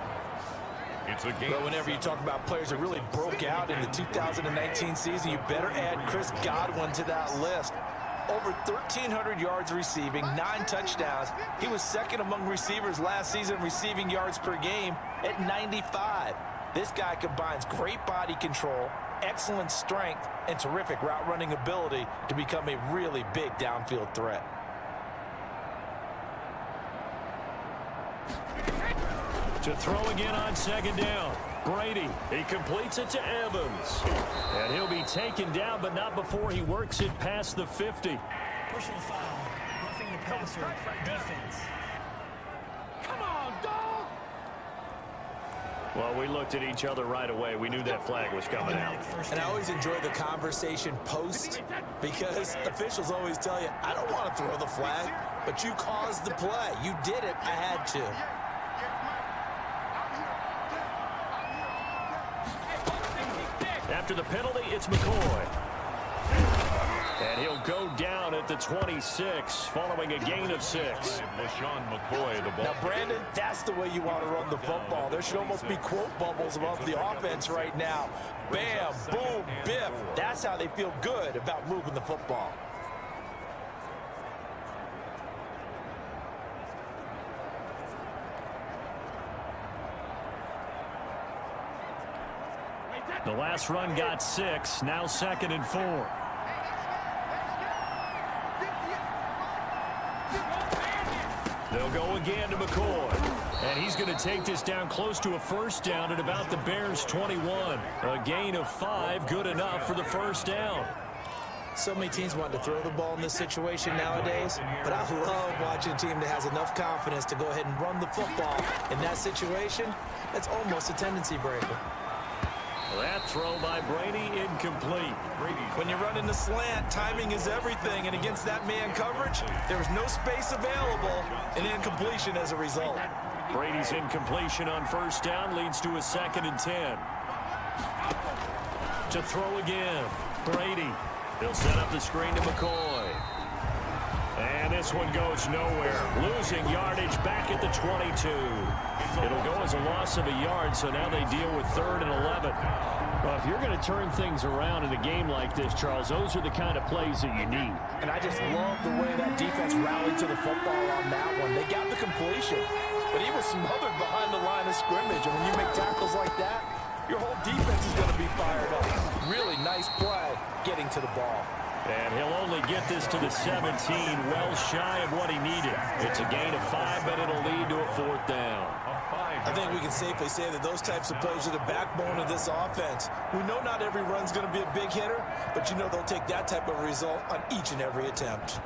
It's a game. But whenever you talk about players that really broke out in the 2019 season, you better add Chris Godwin to that list. Over 1,300 yards receiving, 9 touchdowns. He was 2nd among receivers last season receiving yards per game at 95. This guy combines great body control, excellent strength, and terrific route running ability to become a really big downfield threat. To throw again on 2nd down. Brady, he completes it to Evans. And he'll be taken down, but not before he works it past the 50. Personal foul. Roughing the passer. Defense. Come on, dog! Well, we looked at each other right away. We knew that flag was coming out. And I always enjoy the conversation post because officials always tell you, I don't want to throw the flag, but you caused the play. You did it. I had to. After the penalty, it's McCoy. And he'll go down at the 26, following a gain of 6. LaShawn McCoy, the ball. Now, Brandon, that's the way you want to run the football. There should almost be quote bubbles above the offense right now. Bam, boom, biff. That's how they feel good about moving the football. The last run got 6, now 2nd and 4. They'll go again to McCoy. And he's going to take this down close to a first down at about the Bears' 21. A gain of 5, good enough for the first down. So many teams want to throw the ball in this situation nowadays, but I love watching a team that has enough confidence to go ahead and run the football. In that situation, that's almost a tendency breaker. That throw by Brady incomplete. When you run in the slant, timing is everything, and against that man coverage, there's no space available, and incompletion as a result. Brady's incompletion on first down leads to a 2nd and 10. To throw again, Brady. He'll set up the screen to McCoy. And this one goes nowhere. Losing yardage back at the 22. It'll go as a loss of a yard, so now they deal with 3rd and 11. Well, if you're going to turn things around in a game like this, Charles, those are the kind of plays that you need. And I just love the way that defense rallied to the football on that one. They got the completion, but he was smothered behind the line of scrimmage. And when you make tackles like that, your whole defense is going to be fired up. Really nice play getting to the ball. And he'll only get this to the 17, well shy of what he needed. It's a gain of 5, but it'll lead to a 4th down. I think we can safely say that those types of plays are the backbone of this offense. We know not every run's going to be a big hitter, but you know they'll take that type of result on each and every attempt.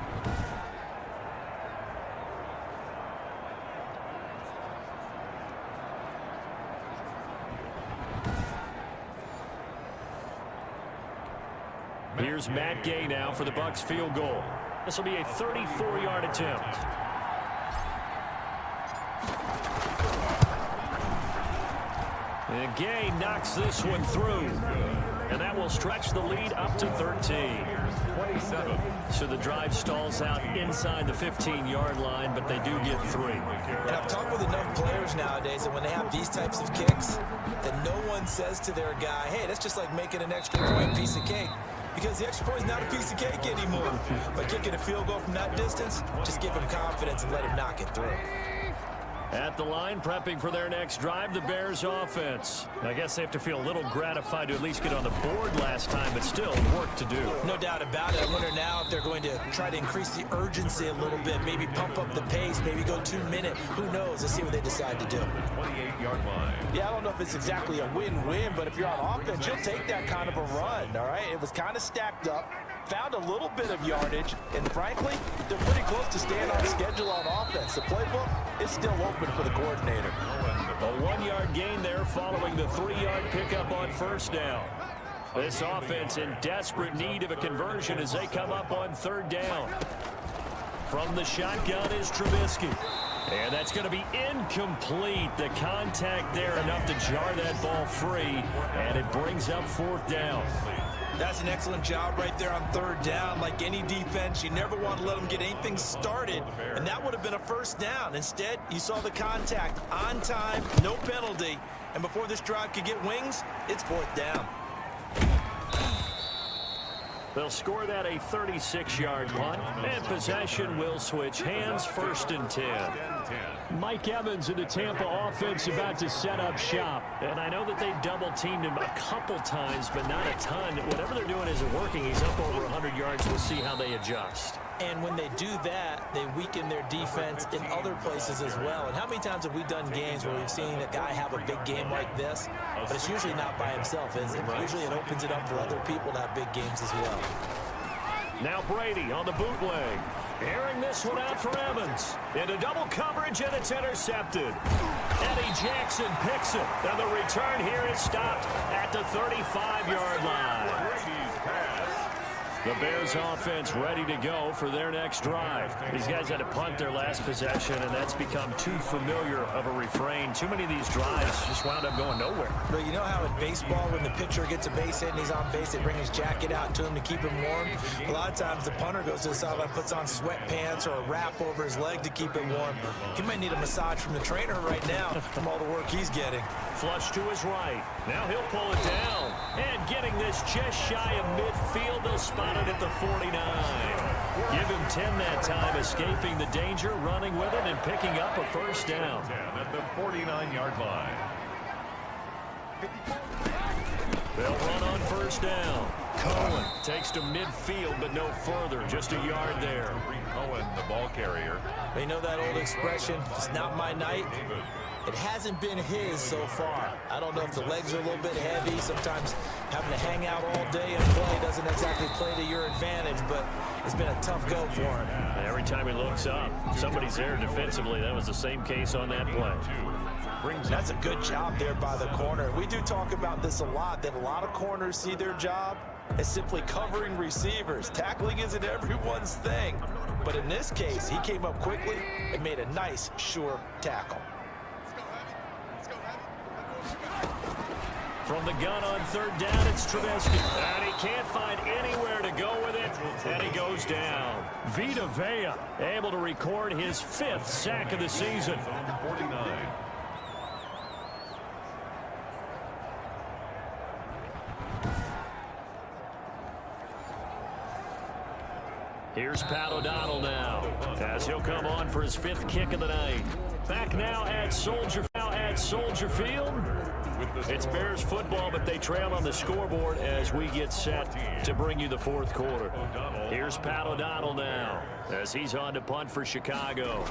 Here's Matt Gay now for the Bucs field goal. This will be a 34-yard attempt. And Gay knocks this one through. And that will stretch the lead up to 13. So the drive stalls out inside the 15-yard line, but they do get 3. And I've talked with enough players nowadays that when they have these types of kicks, that no one says to their guy, hey, that's just like making an extra point piece of cake. Because the extra point is not a piece of cake anymore. By kicking a field goal from that distance, just give him confidence and let him knock it through. At the line, prepping for their next drive, the Bears offense. I guess they have to feel a little gratified to at least get on the board last time, but still work to do. No doubt about it. I wonder now if they're going to try to increase the urgency a little bit, maybe pump up the pace, maybe go 2-minute. Who knows? Let's see what they decide to do. 28-yard line. Yeah, I don't know if it's exactly a win-win, but if you're on offense, you'll take that kind of a run, all right? It was kind of stacked up, found a little bit of yardage, and frankly, they're pretty close to staying on schedule on offense. The playbook is still open for the coordinator. A 1-yard gain there following the 3-yard pickup on first down. This offense in desperate need of a conversion as they come up on 3rd down. From the shotgun is Trubisky. And that's going to be incomplete. The contact there enough to jar that ball free, and it brings up 4th down. That's an excellent job right there on 3rd down. Like any defense, you never want to let them get anything started, and that would have been a first down. Instead, you saw the contact on time, no penalty, and before this drive could get wings, it's 4th down. They'll score that a 36-yard punt, and possession will switch hands, 1st and 10. Mike Evans in the Tampa offense about to set up shop. And I know that they've double-teamed him a couple times, but not a ton. Whatever they're doing isn't working. He's up over 100 yards. We'll see how they adjust. And when they do that, they weaken their defense in other places as well. And how many times have we done games where we've seen a guy have a big game like this, but it's usually not by himself, is it? Usually it opens it up for other people to have big games as well. Now Brady on the bootleg. Airing this one out for Evans. Into double coverage, and it's intercepted. Eddie Jackson picks it. And the return here is stopped at the 35-yard line. The Bears offense ready to go for their next drive. These guys had to punt their last possession, and that's become too familiar of a refrain. Too many of these drives just wound up going nowhere. But you know how in baseball, when the pitcher gets a base hit and he's on base, they bring his jacket out to him to keep him warm? A lot of times the punter goes to the sideline, puts on sweatpants or a wrap over his leg to keep it warm. He might need a massage from the trainer right now from all the work he's getting. Flush to his right. Now he'll pull it down. And getting this just shy of midfield, they'll spot it at the 49. Give him 10 that time, escaping the danger, running with it, and picking up a first down. At the 49-yard line. They'll run on first down. Cohen takes to midfield, but no further. Just a yard there. Cohen, the ball carrier. They know that old expression, it's not my night. It hasn't been his so far. I don't know if the legs are a little bit heavy. Sometimes having to hang out all day and play doesn't exactly play to your advantage, but it's been a tough go for him. And every time he looks up, somebody's there defensively. That was the same case on that play. That's a good job there by the corner. We do talk about this a lot, that a lot of corners see their job as simply covering receivers. Tackling isn't everyone's thing. But in this case, he came up quickly and made a nice, sure tackle. From the gun on third down, it's Trubisky. And he can't find anywhere to go with it, and he goes down. Vita Vea able to record his 5th sack of the season. 49. Here's Pat O'Donnell now, as he'll come on for his 5th kick of the night. Back now at Soldier Field. It's Bears football, but they trail on the scoreboard as we get set to bring you the 4th quarter. Here's Pat O'Donnell now, as he's on to punt for Chicago.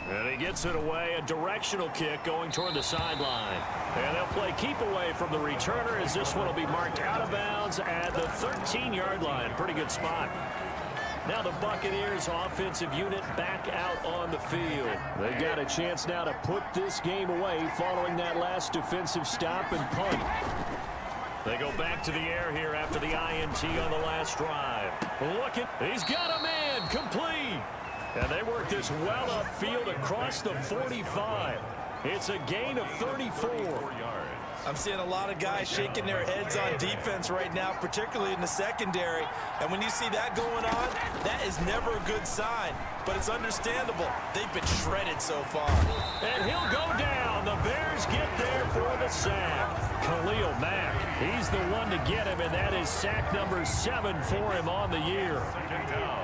And he gets it away, a directional kick going toward the sideline. And they'll play keep away from the returner, as this one will be marked out of bounds at the 13-yard line. Pretty good spot. Now the Buccaneers offensive unit back out on the field. They've got a chance now to put this game away following that last defensive stop and punt. They go back to the air here after the INT on the last drive. He's got a man, complete. And they work this well upfield across the 45. It's a gain of 34. I'm seeing a lot of guys shaking their heads on defense right now, particularly in the secondary. And when you see that going on, that is never a good sign. But it's understandable. They've been shredded so far. And he'll go down. The Bears get there for the sack. Khalil Mack, he's the one to get him, and that is sack number 7 for him on the year.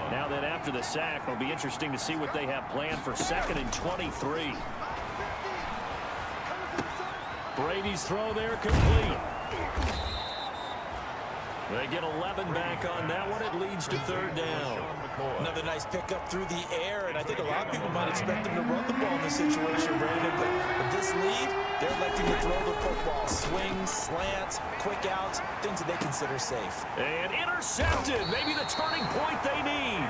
Now then, after the sack, it'll be interesting to see what they have planned for 2nd and 23. Brady's throw there complete. They get 11 back on that one. It leads to 3rd down. Another nice pickup through the air, and I think a lot of people might expect them to run the ball in this situation, Brandon. But with this lead, they're electing to throw the football. Swings, slants, quick outs, things that they consider safe. And intercepted. Maybe the turning point they need.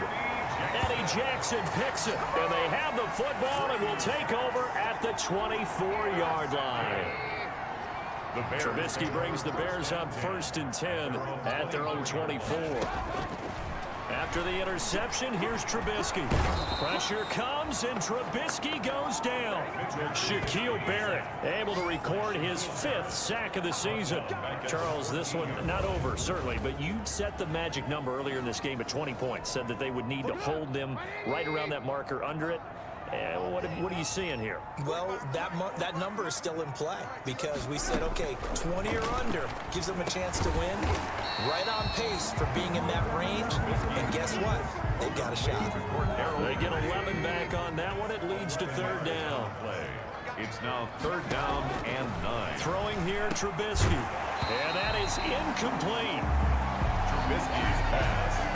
Eddie Jackson picks it, and they have the football and will take over at the 24-yard line. Trubisky brings the Bears up 1st and 10 at their own 24. After the interception, here's Trubisky. Pressure comes, and Trubisky goes down. Shaquille Barrett able to record his 5th sack of the season. Charles, this one not over, certainly, but you set the magic number earlier in this game at 20 points. Said that they would need to hold them right around that marker under it. What are you seeing here? Well, that number is still in play because we said, okay, 20 or under gives them a chance to win. Right on pace for being in that range. And guess what? They've got a shot. They get 11 back on that one. It leads to 3rd down. It's now 3rd down and 9. Throwing here, Trubisky. And that is incomplete. Trubisky's pass.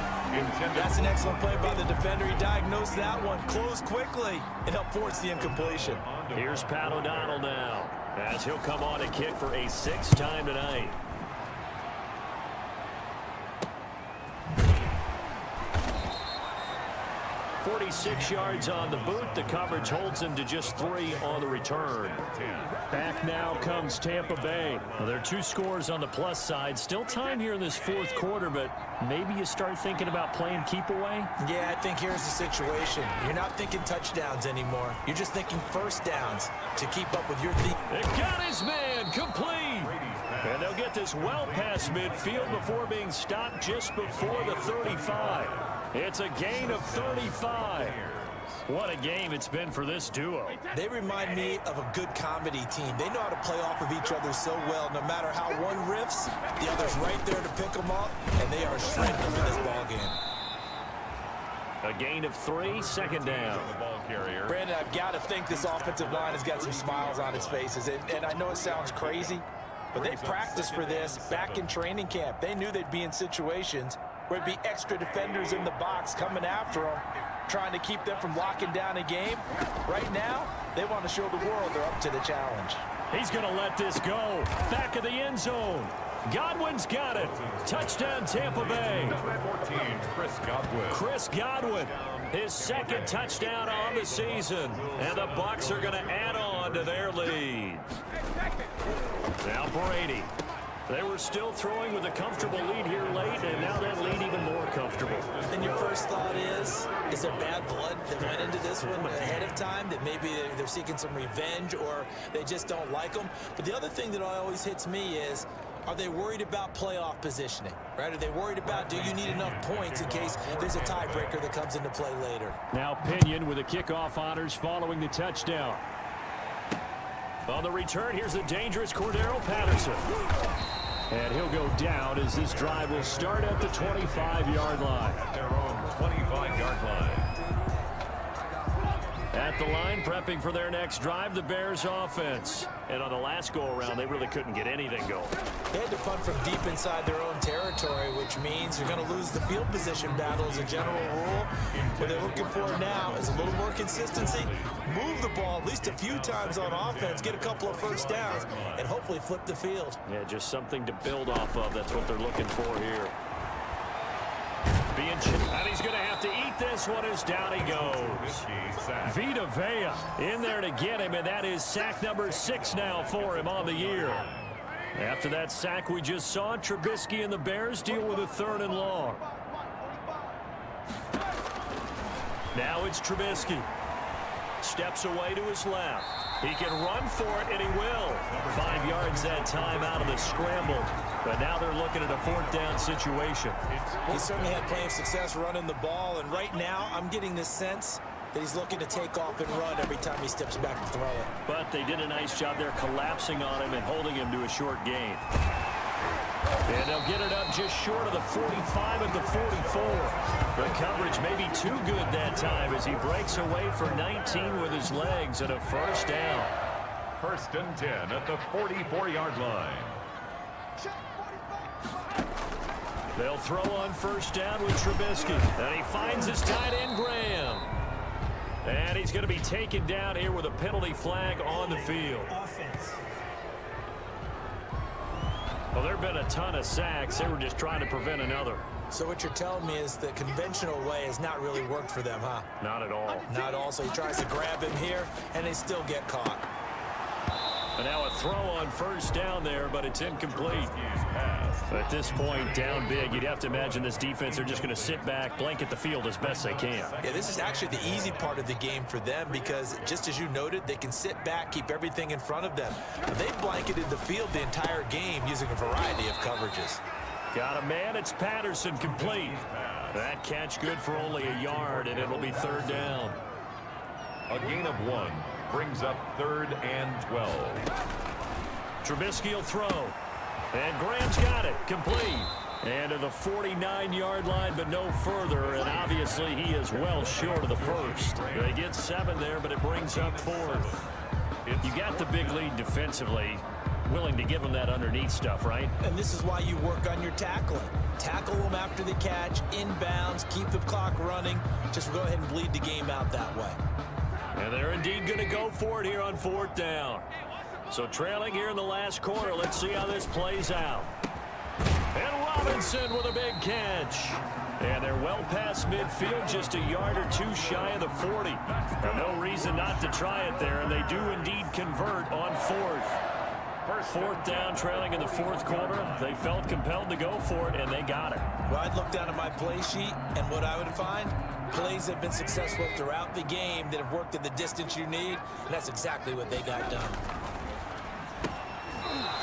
That's an excellent play by the defender. He diagnosed that one, closed quickly, and helped force the incompletion. Here's Pat O'Donnell now, as he'll come on and kick for a 6th time tonight. 46 yards on the boot. The coverage holds him to just 3 on the return. Back now comes Tampa Bay. Well, there are 2 scores on the plus side. Still time here in this 4th quarter, but maybe you start thinking about playing keep away? Yeah, I think here's the situation. You're not thinking touchdowns anymore. You're just thinking 1st downs to keep up with your team. It got his man complete. And they'll get this well past midfield before being stopped just before the 35. It's a gain of 35. What a game it's been for this duo. They remind me of a good comedy team. They know how to play off of each other so well. No matter how one riffs, the other's right there to pick them up, and they are shredding them in this ball game. A gain of 3, 2nd down. Brandon, I've got to think this offensive line has got some smiles on its faces. And I know it sounds crazy, But they practiced for this back in training camp. They knew they'd be in situations where it'd be extra defenders in the box coming after them, trying to keep them from locking down a game. Right now, they want to show the world they're up to the challenge. He's going to let this go. Back of the end zone. Godwin's got it. Touchdown, Tampa Bay. Number 14, Chris Godwin. Chris Godwin, his second touchdown on the season. And the Bucs are going to add on to their lead. Now Brady. They were still throwing with a comfortable lead here late, and now that lead even more comfortable. And your first thought is there bad blood that went into this one ahead of time, that maybe they're seeking some revenge or they just don't like them? But the other thing that always hits me is, are they worried about playoff positioning, right? Are they worried about, do you need enough points in case there's a tiebreaker that comes into play later? Now Pinion with the kickoff honors following the touchdown. On the return, here's the dangerous Cordero Patterson. And he'll go down as this drive will start at the 25-yard line. Their own 25-yard line. At the line, prepping for their next drive, the Bears offense. And on the last go-around, they really couldn't get anything going. They had to punt from deep inside their own territory, which means you're going to lose the field position battle as a general rule. What they're looking for now is a little more consistency. Move the ball at least a few times on offense, get a couple of first downs, and hopefully flip the field. Yeah, just something to build off of. That's what they're looking for here. And he's going to have to eat this one as down he goes. Vita Vea in there to get him, and that is sack number 6 now for him on the year. After that sack we just saw, Trubisky and the Bears deal with a 3rd and long. Now it's Trubisky. Steps away to his left. He can run for it, and he will. 5 yards that time out of the scramble. But now they're looking at a 4th down situation. He certainly had plenty of success running the ball, and right now I'm getting this sense that he's looking to take off and run every time he steps back to throw it. But they did a nice job there collapsing on him and holding him to a short gain. And they'll get it up just short of the 45 at the 44. The coverage may be too good that time as he breaks away for 19 with his legs and a 1st down. 1st and 10 at the 44-yard line. They'll throw on 1st down with Trubisky. And he finds his tight end, Graham. And he's going to be taken down here with a penalty flag on the field. Offense. Well, there have been a ton of sacks. They were just trying to prevent another. So what you're telling me is the conventional way has not really worked for them, huh? Not at all. Not at all. So he tries to grab him here, and they still get caught. And now a throw on 1st down there, but it's incomplete. At this point, down big, you'd have to imagine this defense are just going to sit back, blanket the field as best they can. Yeah, this is actually the easy part of the game for them because, just as you noted, they can sit back, keep everything in front of them. They blanketed the field the entire game using a variety of coverages. Got a man, it's Patterson, complete. That catch good for only a yard, and it'll be 3rd down. A gain of 1 brings up 3rd and 12. Trubisky will throw. And Graham's got it, complete. And to the 49-yard line, but no further. And obviously he is well short of the 1st. They get 7 there, but it brings up 4th. You got the big lead defensively. Willing to give them that underneath stuff, right? And this is why you work on your tackling. Tackle them after the catch, inbounds, keep the clock running. Just go ahead and bleed the game out that way. And they're indeed going to go for it here on 4th down. So trailing here in the last quarter, let's see how this plays out. And Robinson with a big catch. And they're well past midfield, just a yard or 2 shy of the 40. No reason not to try it there, and they do indeed convert on 4th. 4th down, trailing in the 4th quarter. They felt compelled to go for it, and they got it. Well, I'd look down at my play sheet, and what I would find, plays have been successful throughout the game that have worked at the distance you need, and that's exactly what they got done.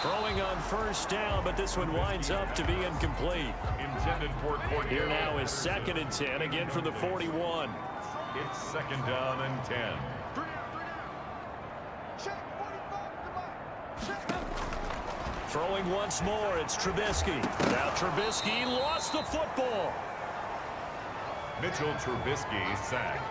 Throwing on 1st down, but this one winds up to be incomplete. Intended for Cordero. Here now is 2nd and 10, again from the 41. It's 2nd down and 10. Throwing once more, it's Trubisky. Now Trubisky lost the football. Mitchell Trubisky sacked.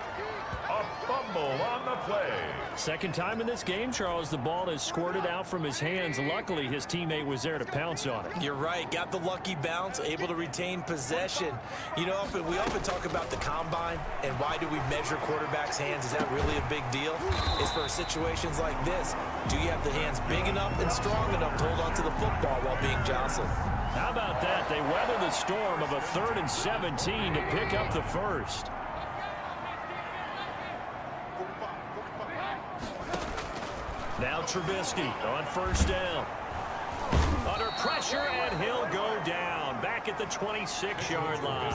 A fumble on the play. Second time in this game, Charles, the ball has squirted out from his hands. Luckily, his teammate was there to pounce on it. You're right. Got the lucky bounce, able to retain possession. You know, we often talk about the combine and why do we measure quarterbacks' hands. Is that really a big deal? It's for situations like this. Do you have the hands big enough and strong enough to hold onto the football while being jostled? How about that? They weather the storm of a 3rd and 17 to pick up the first. Now Trubisky on first down. Under pressure, and he'll go down. Back at the 26-yard line.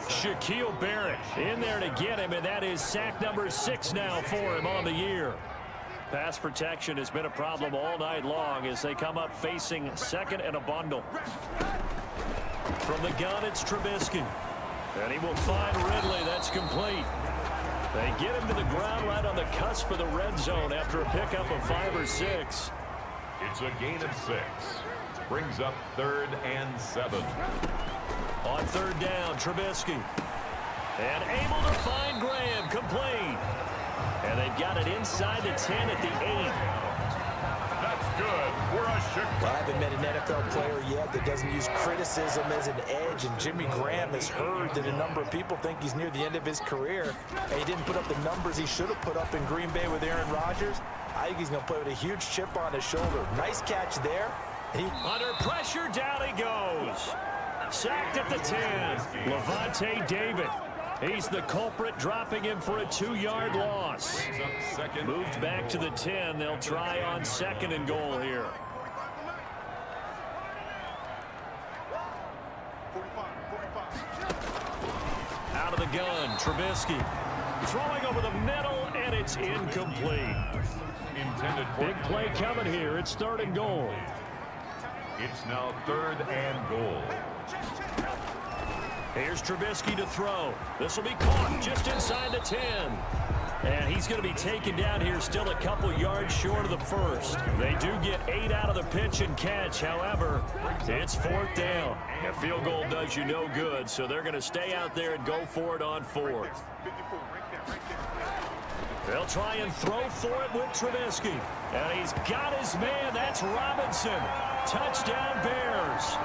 Shaquille Barrett in there to get him, and that is sack number 6 now for him on the year. Pass protection has been a problem all night long as they come up facing 2nd and a bundle. From the gun, it's Trubisky. And he will find Ridley. That's complete. They get him to the ground right on the cusp of the red zone after a pickup of 5 or 6. It's a gain of 6. Brings up 3rd and 7. On 3rd down, Trubisky. And able to find Graham, complete. And they've got it inside the 10 at the 8. That's good. We're a Chicago. Well, I haven't met an NFL player yet that doesn't use criticism as an edge, and Jimmy Graham has heard that a number of people think he's near the end of his career, and he didn't put up the numbers he should have put up in Green Bay with Aaron Rodgers. I think he's going to play with a huge chip on his shoulder. Nice catch there. Under pressure, down he goes. Sacked at the 10. Levante David. He's the culprit, dropping him for a 2-yard loss. Moved back to the 10. They'll try on 2nd and goal here. Out of the gun, Trubisky. Throwing over the middle, and it's incomplete. Big play coming here. It's 3rd and goal. It's now 3rd and goal. Here's Trubisky to throw. This will be caught just inside the 10. And he's going to be taken down here, still a couple yards short of the first. They do get 8 out of the pitch and catch. However, it's 4th down. A field goal does you no good, so they're going to stay out there and go for it on 4th. They'll try and throw for it with Trubisky. And he's got his man. That's Robinson. Touchdown, Bears.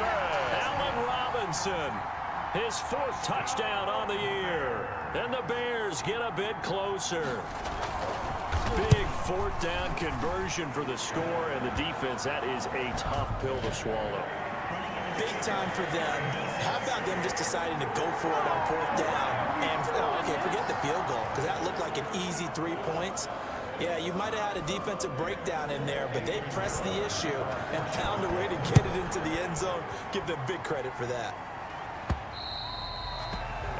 Allen Robinson, his 4th touchdown on the year. And the Bears get a bit closer. Big 4th down conversion for the score, and the defense, that is a tough pill to swallow. Big time for them. How about them just deciding to go for it on 4th down? And, okay, forget the field goal, because that looked like an easy 3 points. Yeah, you might have had a defensive breakdown in there, but they pressed the issue and found a way to get it into the end zone. Give them big credit for that.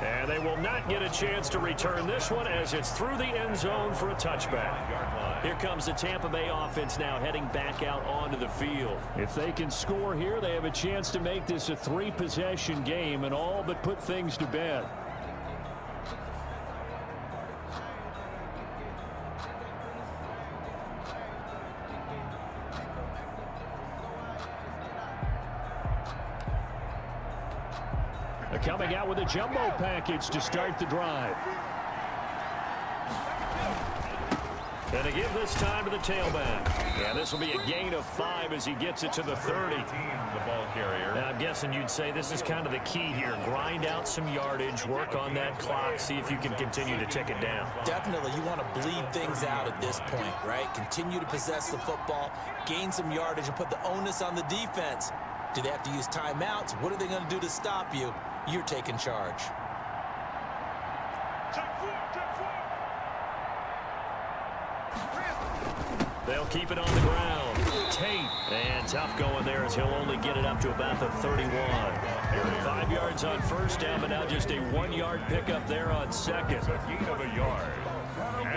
And they will not get a chance to return this one as it's through the end zone for a touchback. Here comes the Tampa Bay offense now heading back out onto the field. If they can score here, they have a chance to make this a 3-possession game and all but put things to bed. Coming out with a jumbo package to start the drive. And they give this time to the tailback. And this will be a gain of 5 as he gets it to the 30. The ball carrier. Now, I'm guessing you'd say this is kind of the key here. Grind out some yardage, work on that clock, see if you can continue to tick it down. Definitely, you want to bleed things out at this point, right? Continue to possess the football, gain some yardage, and put the onus on the defense. Do they have to use timeouts? What are they going to do to stop you? You're taking charge. They'll keep it on the ground. Tate, and tough going there as he'll only get it up to about the 31. 5 yards on first down, but now just a 1-yard pickup there on 2nd. Gain of a yard.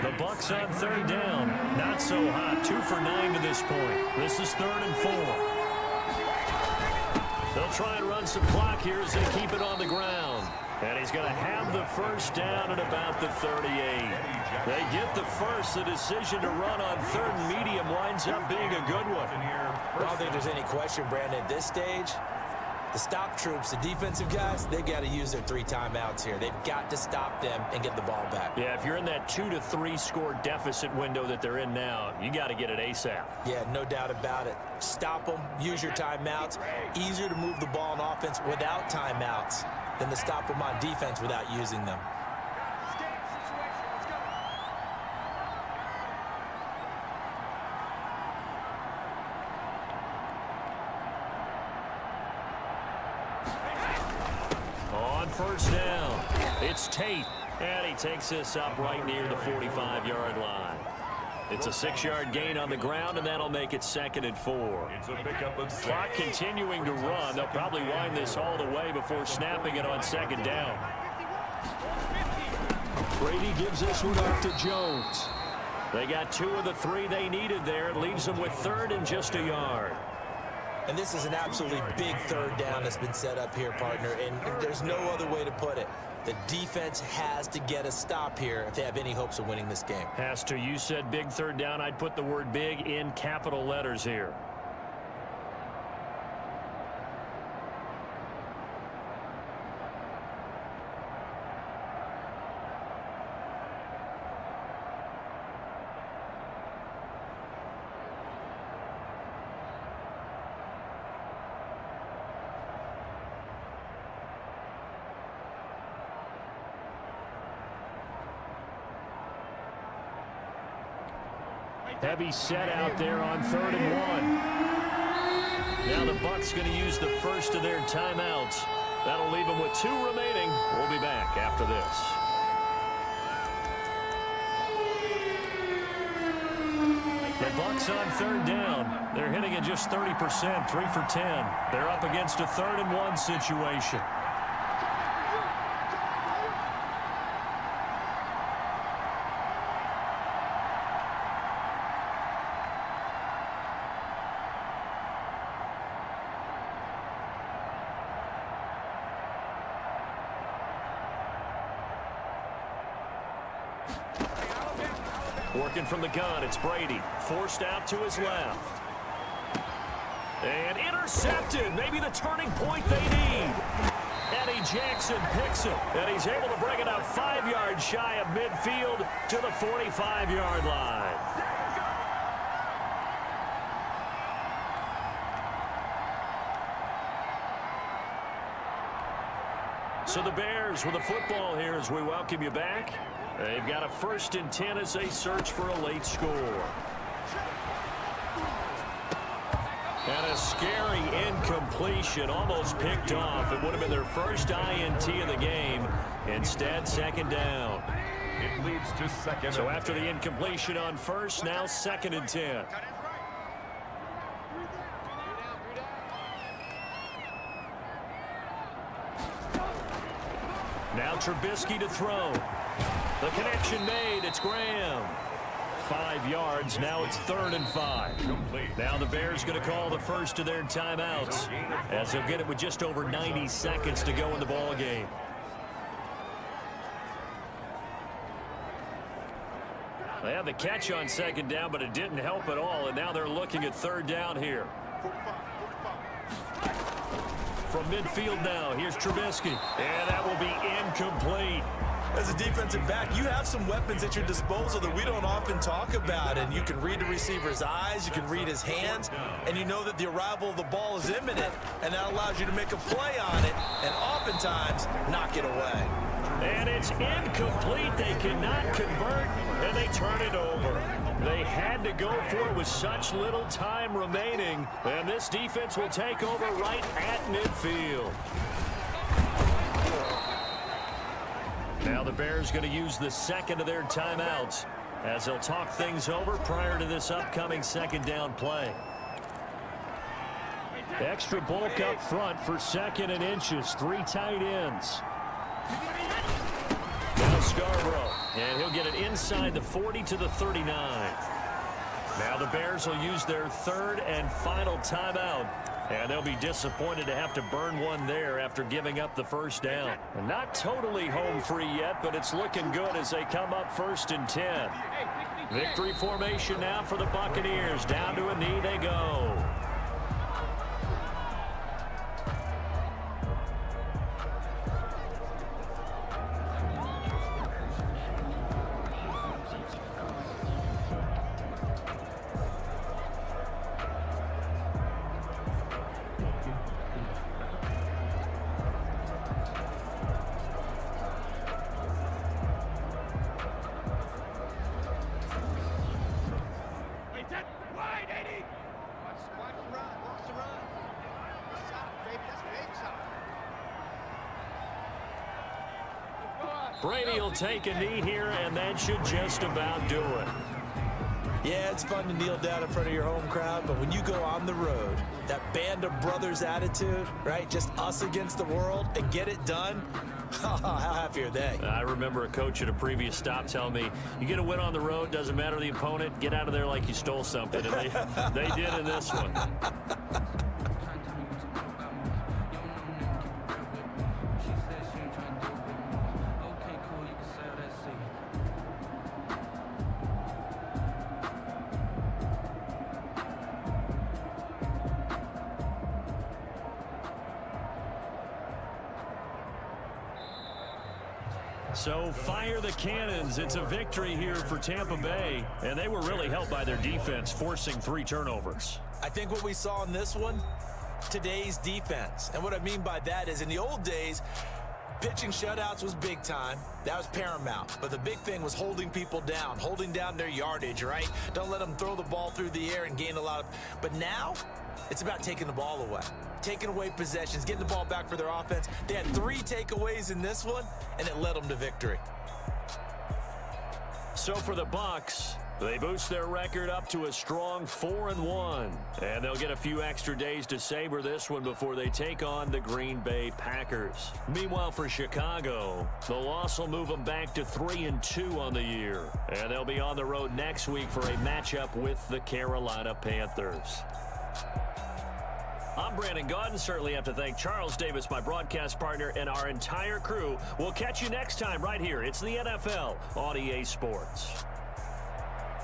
The Bucs on 3rd down. Not so hot. 2 for 9 to this point. This is 3rd and 4. They'll try and run some clock here as they keep it on the ground. And he's going to have the first down at about the 38. They get the first. The decision to run on 3rd and medium winds up being a good one. I don't think there's any question, Brandon, at this stage. The stop troops, the defensive guys, they've got to use their 3 timeouts here. They've got to stop them and get the ball back. Yeah, if you're in that 2 to 3 score deficit window that they're in now, you got to get it ASAP. Yeah, no doubt about it. Stop them, use your timeouts. Easier to move the ball on offense without timeouts than to stop them on defense without using them. First down. It's Tate, and he takes this up right near the 45-yard line. It's a 6-yard gain on the ground, and that'll make it 2nd and 4. Clock continuing to run. They'll probably wind this all the way before snapping it on 2nd down. Brady gives this one off to Jones. They got 2 of the 3 they needed there. It leaves them with 3rd and just a yard. And this is an absolutely big 3rd down that's been set up here, partner, and there's no other way to put it. The defense has to get a stop here if they have any hopes of winning this game. Has to. You said big 3rd down. I'd put the word big in capital letters here. Heavy set out there on 3rd and 1. Now the Bucs going to use the first of their timeouts. That'll leave them with 2 remaining. We'll be back after this. The Bucs on 3rd down. They're hitting at just 30%, 3 for 10. They're up against a 3rd and 1 situation. Working from the gun, it's Brady. Forced out to his left. And intercepted. Maybe the turning point they need. Eddie Jackson picks it. And he's able to bring it out 5 yards shy of midfield to the 45-yard line. So the Bears with the football here as we welcome you back. They've got a 1st and 10 as they search for a late score. And a scary incompletion, almost picked off. It would have been their first INT of the game. Instead, 2nd down. It leads to 2nd. So after the incompletion on 1st, now 2nd and 10. Now Trubisky to throw. The connection made. It's Graham. 5 yards. Now it's 3rd and 5. Now the Bears going to call the first of their timeouts as they'll get it with just over 90 seconds to go in the ball game. They had the catch on 2nd down, but it didn't help at all, and now they're looking at 3rd down here. From midfield now, here's Trubisky. And that will be incomplete. As a defensive back, you have some weapons at your disposal that we don't often talk about, and you can read the receiver's eyes, you can read his hands, and you know that the arrival of the ball is imminent, and that allows you to make a play on it, and oftentimes knock it away. And it's incomplete. They cannot convert, and they turn it over. They had to go for it with such little time remaining, and this defense will take over right at midfield. Now the Bears going to use the 2nd of their timeouts as they'll talk things over prior to this upcoming 2nd down play. Extra bulk up front for 2nd and inches. 3 tight ends. Now Scarborough, and he'll get it inside the 40 to the 39. Now the Bears will use their 3rd and final timeout. And they'll be disappointed to have to burn one there after giving up the 1st down. And not totally home free yet, but it's looking good as they come up 1st and 10. Victory formation now for the Buccaneers. Down to a knee they go. Brady will take a knee here, and that should just about do it. Yeah, it's fun to kneel down in front of your home crowd, but when you go on the road, that band of brothers attitude, right, just us against the world, and get it done, how happy are they? I remember a coach at a previous stop telling me, you get a win on the road, doesn't matter the opponent, get out of there like you stole something. And they did in this one. So fire the cannons. It's a victory here for Tampa Bay, and they were really helped by their defense, forcing 3 turnovers. I think what we saw in this one, today's defense. And what I mean by that is in the old days, pitching shutouts was big time. That was paramount. But the big thing was holding people down, holding down their yardage, right? Don't let them throw the ball through the air and gain a lot of... But now, it's about taking the ball away. Taking away possessions, getting the ball back for their offense. They had 3 takeaways in this one, and it led them to victory. So for the Bucs, they boost their record up to a strong 4-1. And they'll get a few extra days to savor this one before they take on the Green Bay Packers. Meanwhile, for Chicago, the loss will move them back to 3-2 on the year. And they'll be on the road next week for a matchup with the Carolina Panthers. I'm Brandon Gaudin. Certainly have to thank Charles Davis, my broadcast partner, and our entire crew. We'll catch you next time right here. It's the NFL on EA Sports.